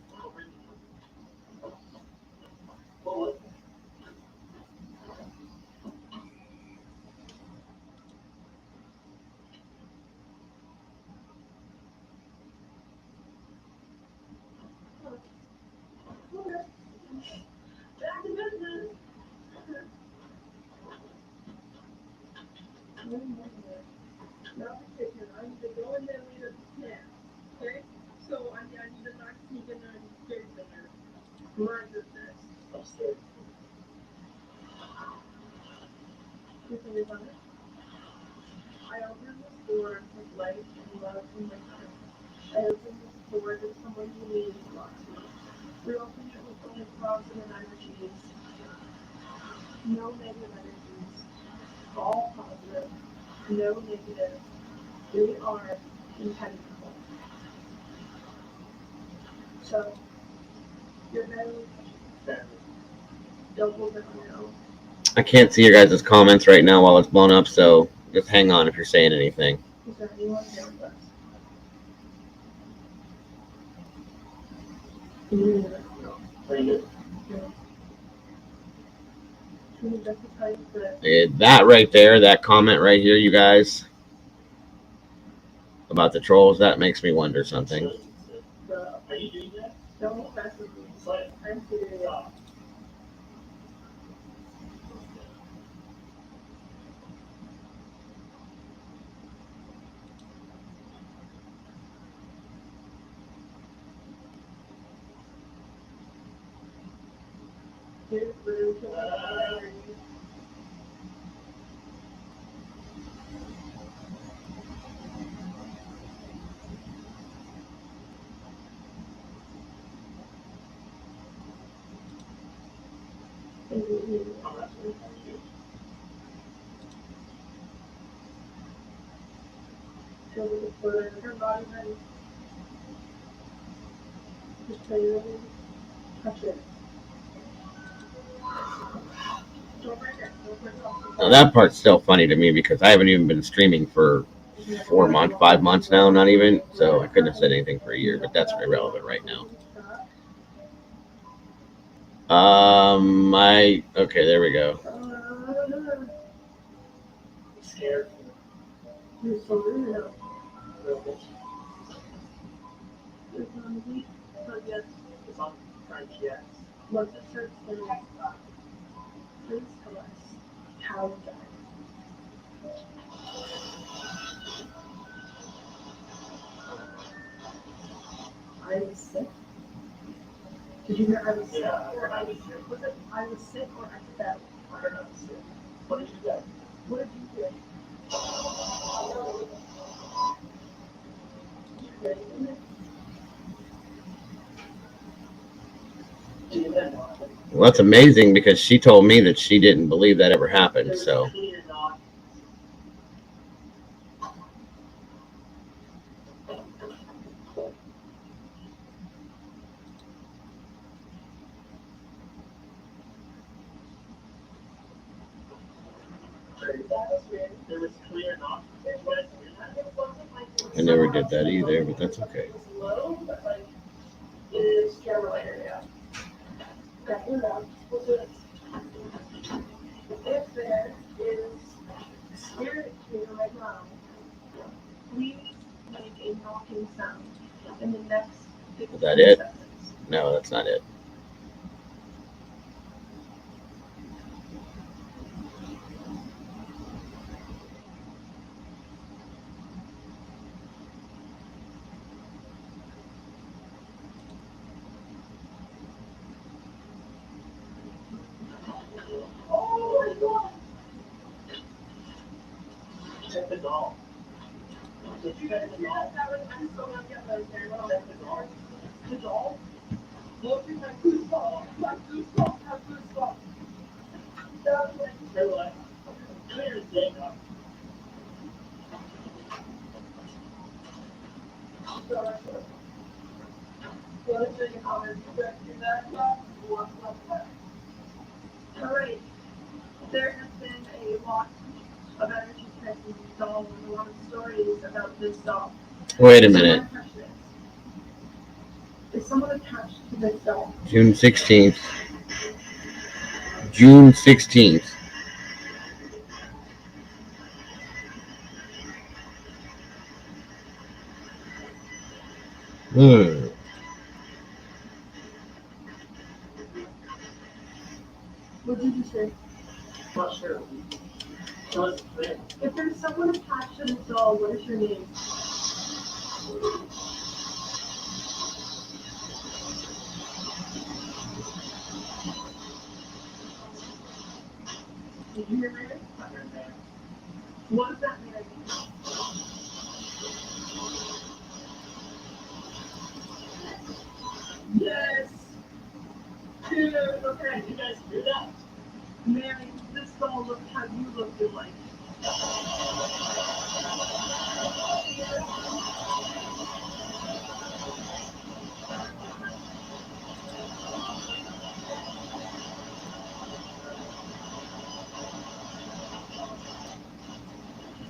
Back to business. Now the kitchen. I need to go in there later to snack. Okay? So I need to not sneak in there and get in there. Where is this? Upstairs. You can live on it. I opened this door with light and love in my heart. I opened this door that someone who needs locked to. We opened it with only positive energies. No negative energies. All positive. No negative. We are impenetrable. So, your belly, double down now. I can't see your guys' comments right now while it's blown up, so just hang on if you're saying anything. Is there anyone there with us? That right there, that comment right here, you guys, about the trolls, that makes me wonder something. Are you doing that? Don't mess with me. I'm serious. Here's the her body ready. Just play ready. Touch it. Don't break it. Don't break it off. Now that part's still funny to me because I haven't even been streaming for 5 months now, not even, so I couldn't have said anything for a year, but that's irrelevant right now. Okay, there we go. Scared. You're so real. It's on week, but yes. It's on French, yes. Once it starts spinning, please tell us how you died. I was sick. Did you hear I was sick or I was sick? Was it I was sick or I fell? What did you do? What did you do? Well, that's amazing because she told me that she didn't believe that ever happened. So. I never did that either, but that's okay. If there is spirit here right now, please make a knocking sound in the next 15 Is that it? seconds. No, that's not it. Oh my God! Check the doll. Did you guys I'm so gonna get those there. check the doll? The doll? Look at my goosebumps. My goosebumps have goosebumps. That's like, Relax. Clear as day, Doc. what is your comments? You guys do that? All right. There has been a lot of energy connected to this doll and a lot of stories about this doll. Wait a minute. Is someone attached to this doll? June 16th. June 16th. What did you say? Not sure. So it's clear. If there's someone attached to this doll, what is your name? Did you hear me? What does that mean? Yes! Dude, okay. You guys hear that? Mary, this doll looks how you look in life.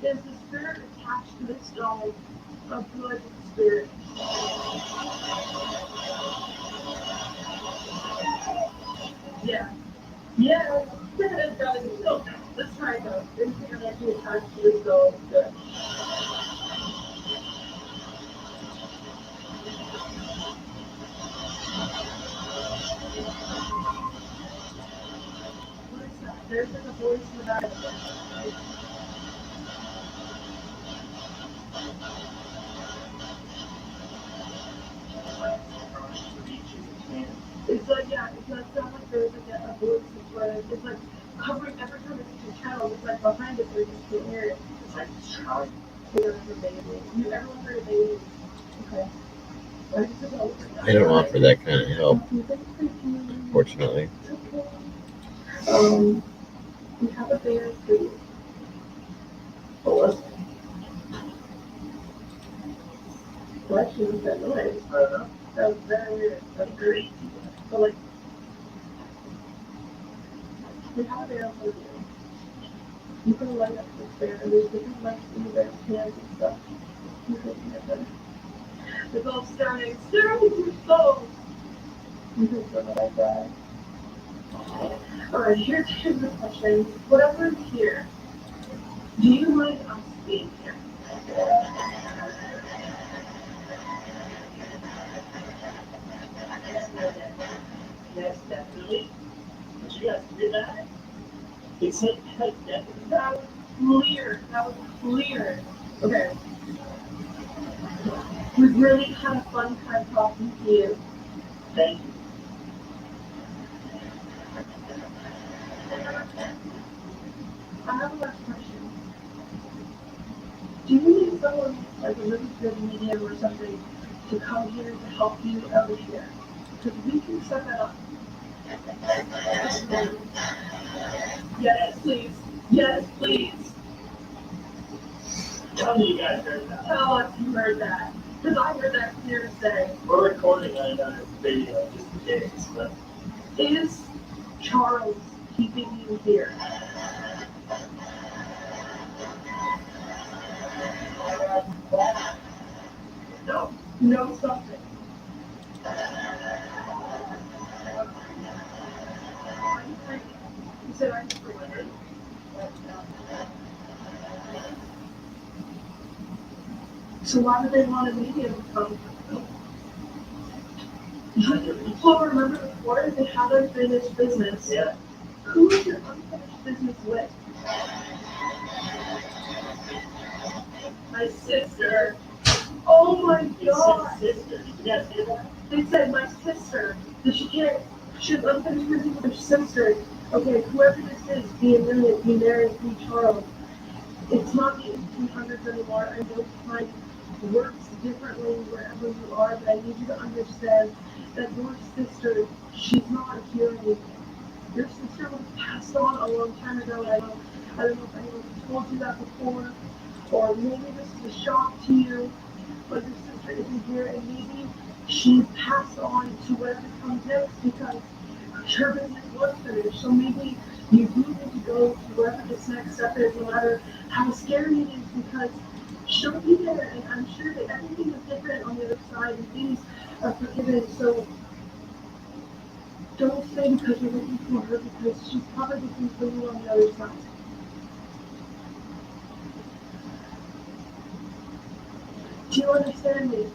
Is the spirit attached to this doll a good spirit? Yeah. Yeah. It's gotta be so. Let's try it though. Anything energy attached to this doll is good. What is that? There's like a voice in the back. It's like, yeah, it does sound like there's like a voice where it's like covering every time it's the channel, it's like behind it, so you just can't hear it. It's like trying. You everyone heard a baby? Okay. They don't offer that kind of help, unfortunately. We have a bear food. What? What actually was that noise? I don't know. That was very weird. That's great. But like, we have a bear food. You can light up this bear, and there's different lights in the bear's hands and stuff. You can get them. It's all starting to slow. You can sort of like that. Alright, here's the question. Whatever is here, do you mind us being here? Yes, definitely. Did you guys hear that? They said yes, definitely. That was clear. That was clear. Okay. We've really had a fun time talking to you. Thank you. someone like a really good medium or something to come here to help you out here. Because we can set that up. Yes, please. Yes, please. Tell me you guys heard that. Tell us you heard that. Because I heard that clear as day. We're recording another video just in case, but Is Charles keeping you here? No. No something. Are you free? You said I'm free. So why do they want a medium to come? Well, remember before they had unfinished business. yeah. Who is your unfinished business with? My sister. Oh my god. Sister. Yes, yeah. They said my sister. That she can't. She has unfinished business with her sister. Okay, whoever this is, be a million, be married, be Charles. It's not the 1800s anymore. I know time works differently wherever you are, but I need you to understand that your sister, she's not here anymore. Your sister was passed on a long time ago. I don't know if anyone told you that before, or maybe this is a shock to you, but your sister isn't here, and maybe she passed on to whatever comes next because her business was finished. So maybe you do need to go to wherever this next step is, no matter how scary it is, because she'll be there, and I'm sure that everything is different on the other side, and things are forgiven. So don't stay because you're looking for her, because she's probably looking for you on the other side. Do you understand me?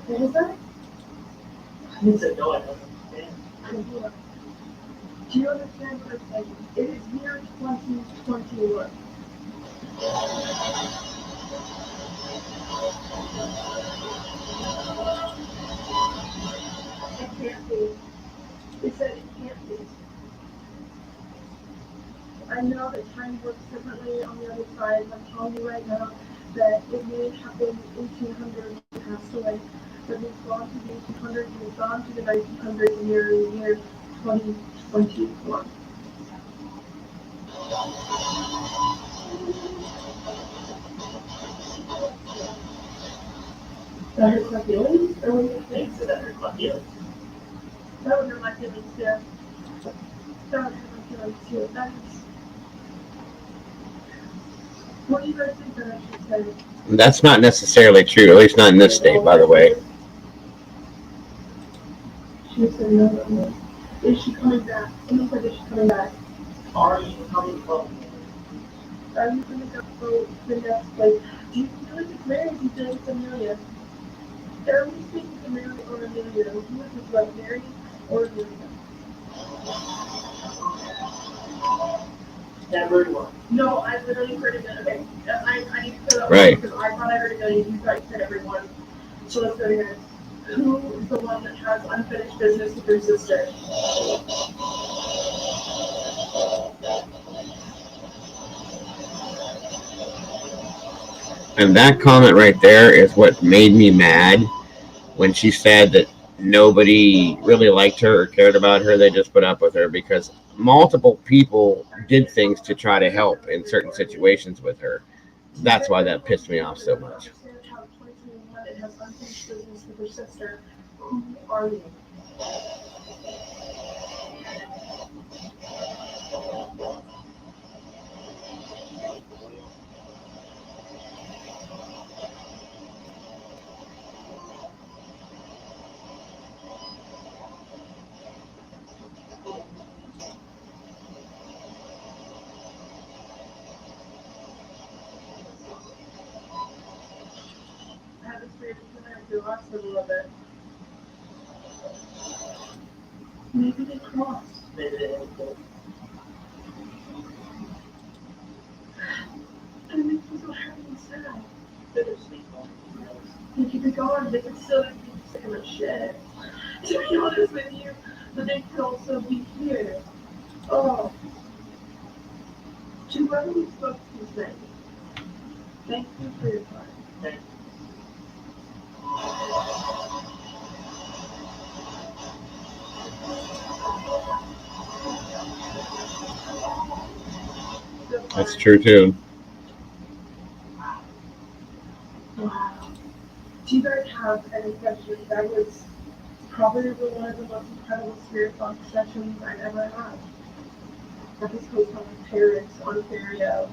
What was that? He said, no, I don't understand. Do you understand what I'm saying? It is year 2021. It can't be. It said it can't be. I know that time works differently on the other side, and I'm telling you right now that it may have been 1800s you passed away, but we've gone to the 1800s, we've gone to the 1900s, and you're in the year 2021. That hurts my feelings? Or what do you think? So that hurt my feelings. That would hurt my feelings too. That would hurt my feelings too. That is. What do you guys think that I should say? That's not necessarily true, at least not in this state, by the way. She said no, no, no. Is she coming back? Someone said, is she coming back? Are you coming home? Are you going to go to the next place? Do you feel like it's Mary? Do you feel like it's Amelia? Are we speaking to Mary or Amelia? Who is this about, Mary or Amelia? Everyone. No, I literally heard Amelia. Okay, I need to put up Right. because I thought I heard Amelia. You guys said everyone. So let's go again. Who is the one that has unfinished business with your sister? And that comment right there is what made me mad when she said that nobody really liked her or cared about her. They just put up with her because multiple people did things to try to help in certain situations with her. That's why that pissed me off so much. How 2021 has unfinished business with your sister. Who are you? I have this weird feeling we lost a little bit. Maybe they crossed. Maybe they have to. And it makes me so happy and sad. Bittersweet moment. They could be gone, they could still be sick of the shit. to be honest with you, but they could also be here. Oh. To whoever we spoke to today, thank you for your time. Thank you. That's true too. Wow. Do you guys have any questions? That was probably one of the most incredible spirit box sessions I've ever had. That was hosted in Paris, Ontario.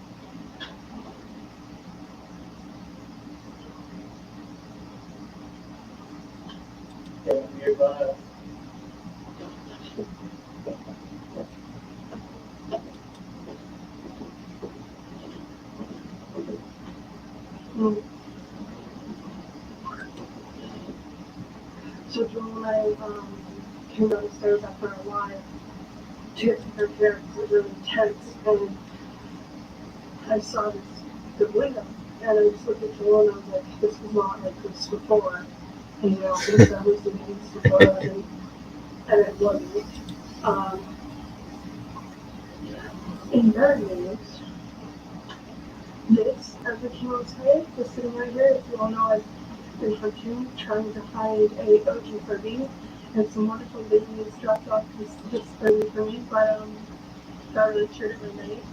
So when I came downstairs after a while to get to her parents, it was really tense, and I saw the window, and I just looked at Joel and I was like, this was not like this before. And you know, this I was doing this before, and it wasn't. In their news, this, as a chemotherapy, was sitting right here. If you all know, I've been hunting, trying to find a OG for me, and some wonderful ladies dropped off this thing for me, but that really cheered my night.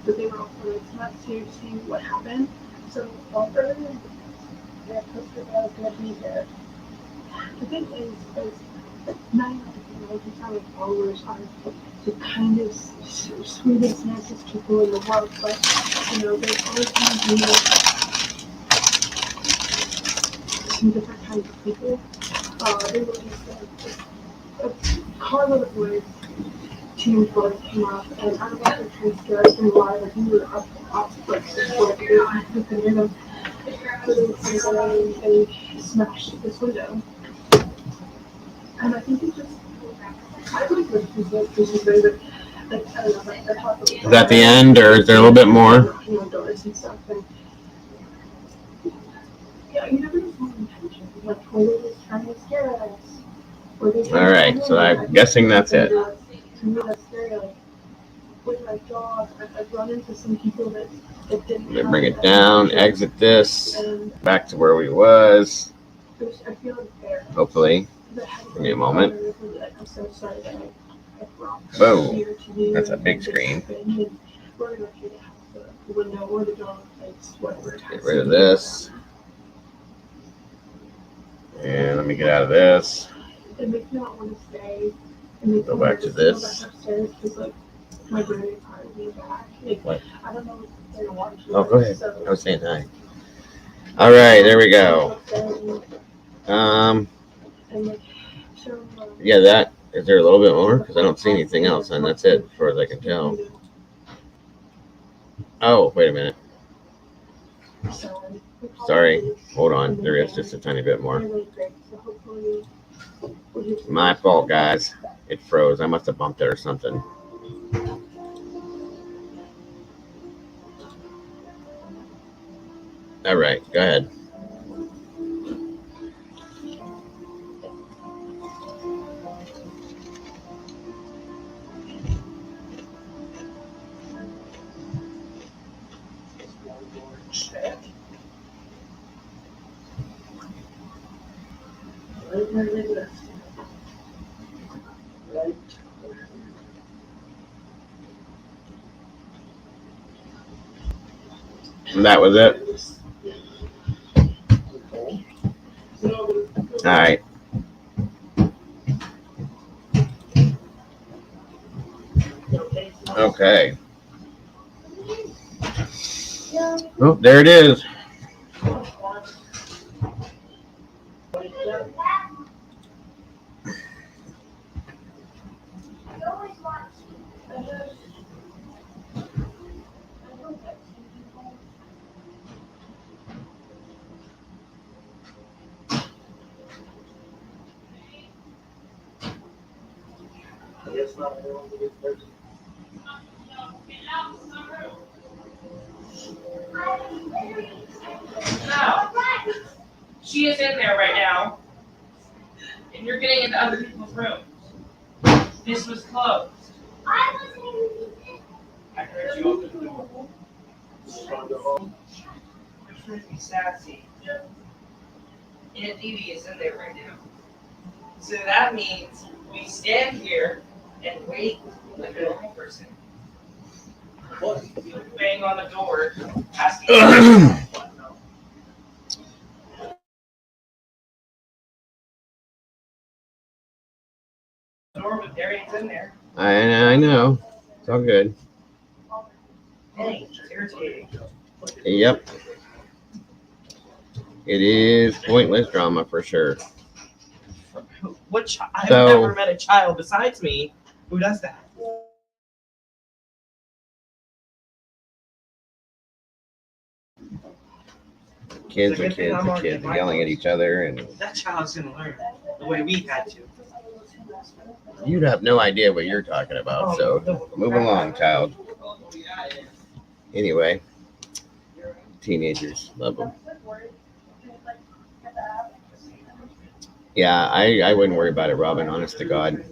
But they were also nice enough to see what happened. So earlier, they posted that I was going to be here. The thing is 99% of followers are the kindest, sweetest, nicest people in the world, but you know, there's always going to be some different kinds of people. They were just a carload of words, team photos came up, and I don't know if they're trying to scare us from live, like we were up like you can hear them. So they smashed this window. And I think it just, I really wish this was very good. Like, I don't know, like, I talked Is that the end, or is there a little bit more? You know, doors and stuff, and yeah, you never know someone's intention. Like, were they just trying to scare us? Were they trying All right, so I'm guessing that's it. To me, that's scary. Like, with my job, I've run into some people that didn't. Let me bring it down, exit this, back to where we was. I feel unfair. Hopefully. Give me a moment. I'm so sorry that I brought Boom. here to you. That's a big screen. We're going to have the window or the door place, whatever. Get rid of this. And let me get out of this. It makes me not want to stay. Go back to this. Upstairs because, like, my brain is hard to be back. Like, what? I don't know if they're watching. Oh, go ahead. I was saying hi. All right, there we go. Yeah, that. Is there a little bit more? Because I don't see anything else, and that's it, as far as I can tell. Oh, wait a minute. Sorry. Hold on. There is just a tiny bit more. My fault, guys. It froze. I must have bumped it or something. All right, go ahead. And that was it. All right. Okay. Oh, there it is. No. She is in there right now. and you're getting into other people's rooms. This was closed. I heard you open the door. I'm trying to be sassy. Aunt Dee is in there right now. So that means we stand here and wait like a normal person. Bang on the door, asking. Door with Darian's in there. I know. It's all good. Hey, it's irritating. Yep. It is pointless drama for sure. I've So- never met a child besides me who does that. Kids are kids are kids yelling at each other, and That child's gonna learn the way we had to. you'd have no idea what you're talking about. So move along, child. Anyway, teenagers love them. Yeah, I wouldn't worry about it, Robin. Honest to God,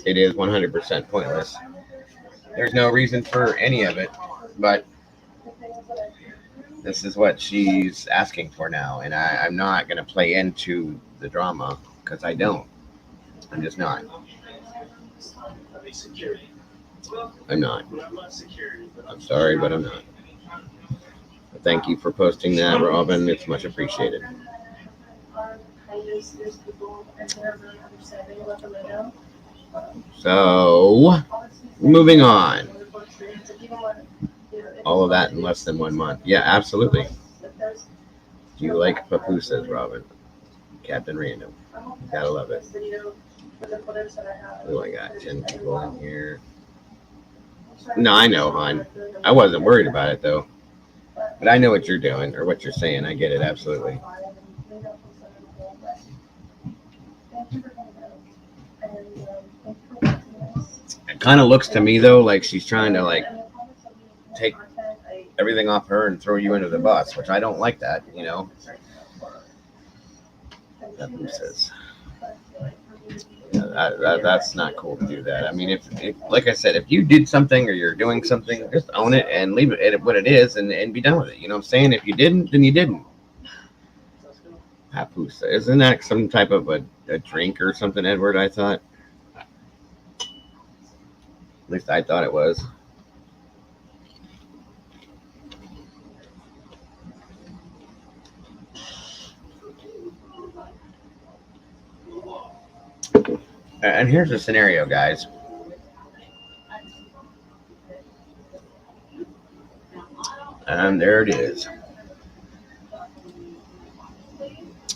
it is 100% pointless. There's no reason for any of it, but this is what she's asking for now, and I'm not going to play into the drama because I don't. I'm just not. I'm not. I'm sorry, but I'm not. But thank you for posting that, Robin. It's much appreciated. So, moving on. All of that in less than 1 month. Yeah, absolutely. Do you like papusas, Robin? Captain Random. Gotta love it. Oh, I got 10 people in here. No, I know, hon. I wasn't worried about it, though. But I know what you're doing, or what you're saying. I get it, absolutely. It kind of looks to me, though, like she's trying to, like, take everything off her and throw you into the bus, which I don't like that, you know. Yeah, that's not cool to do that. I mean, if like I said, if you did something or you're doing something, just own it and leave it at what it is and be done with it. You know what I'm saying? If you didn't, then you didn't. Papusa. Isn't that some type of a drink or something, Edward? I thought. At least I thought it was. And here's the scenario, guys. And there it is.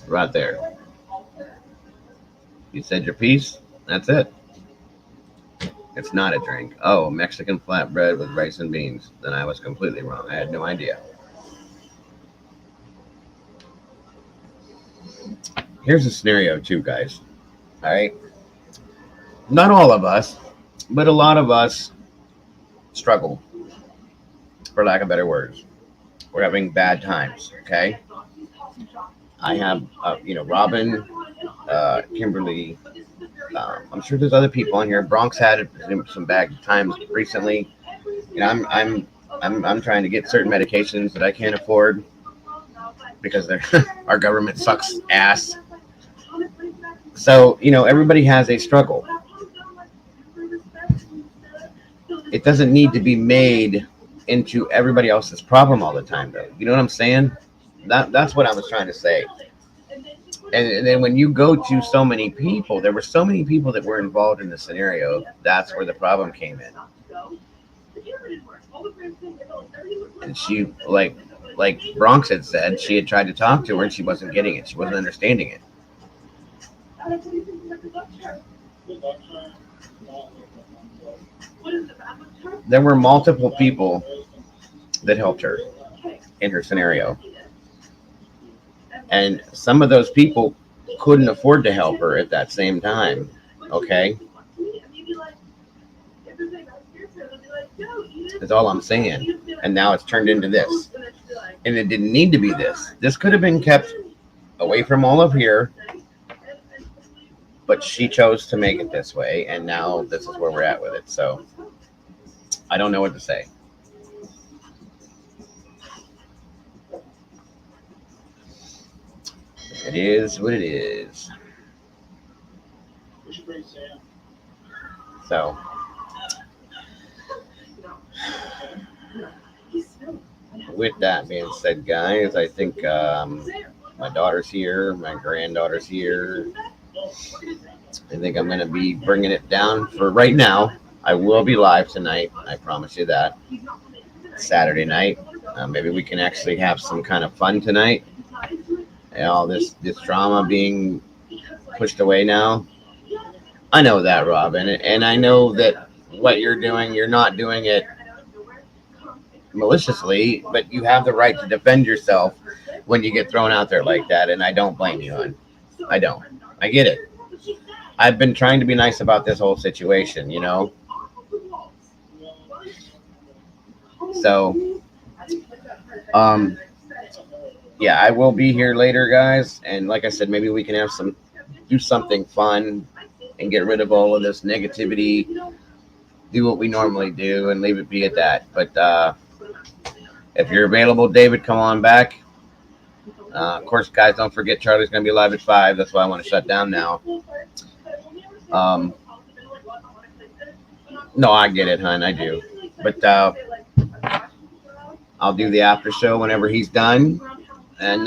Right there. You said your piece? That's it. It's not a drink. Oh, Mexican flatbread with rice and beans. Then I was completely wrong. I had no idea. Here's a scenario too, guys. All right. Not all of us, but a lot of us struggle, for lack of better words. We're having bad times, okay? I have, Robin, Kimberly. I'm sure there's other people on here. Bronx had some bad times recently. And I'm trying to get certain medications that I can't afford because our government sucks ass. So, everybody has a struggle. It doesn't need to be made into everybody else's problem all the time, though. You know what I'm saying? That's what I was trying to say. And then when you go to so many people, there were so many people that were involved in the scenario. That's where the problem came in. And she, like Bronx had said, she had tried to talk to her and she wasn't getting it. She wasn't understanding it. There were multiple people that helped her in her scenario. And some of those people couldn't afford to help her at that same time. Okay? That's all I'm saying. And now it's turned into this. And it didn't need to be this. This could have been kept away from all of here but she chose to make it this way, and now this is where we're at with it. So I don't know what to say. It is what it is. So with that being said, guys, I think my daughter's here, my granddaughter's here. I think I'm going to be bringing it down for right now. I will be live tonight. I promise you that. Saturday night. Maybe we can actually have some kind of fun tonight. And all this drama being pushed away now. I know that, Robin. And I know that what you're doing, you're not doing it maliciously, but you have the right to defend yourself when you get thrown out there like that. And I don't blame you, hon. I don't. I get it. I've been trying to be nice about this whole situation, you know? So, yeah, I will be here later, guys. And like I said, maybe we can do something fun and get rid of all of this negativity, do what we normally do, and leave it be at that. But if you're available, David, come on back. Of course, guys, don't forget Charlie's going to be live at 5. That's why I want to shut down now. No, I get it, hon. I do. But I'll do the after show whenever he's done. And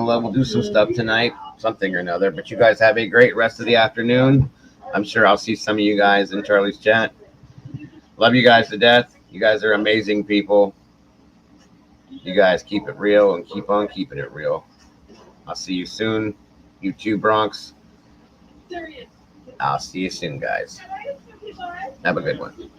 we'll do some stuff tonight, something or another. But you guys have a great rest of the afternoon. I'm sure I'll see some of you guys in Charlie's chat. Love you guys to death. You guys are amazing people. You guys keep it real and keep on keeping it real. I'll see you soon. You too, Bronx. I'll see you soon, guys. Have a good one.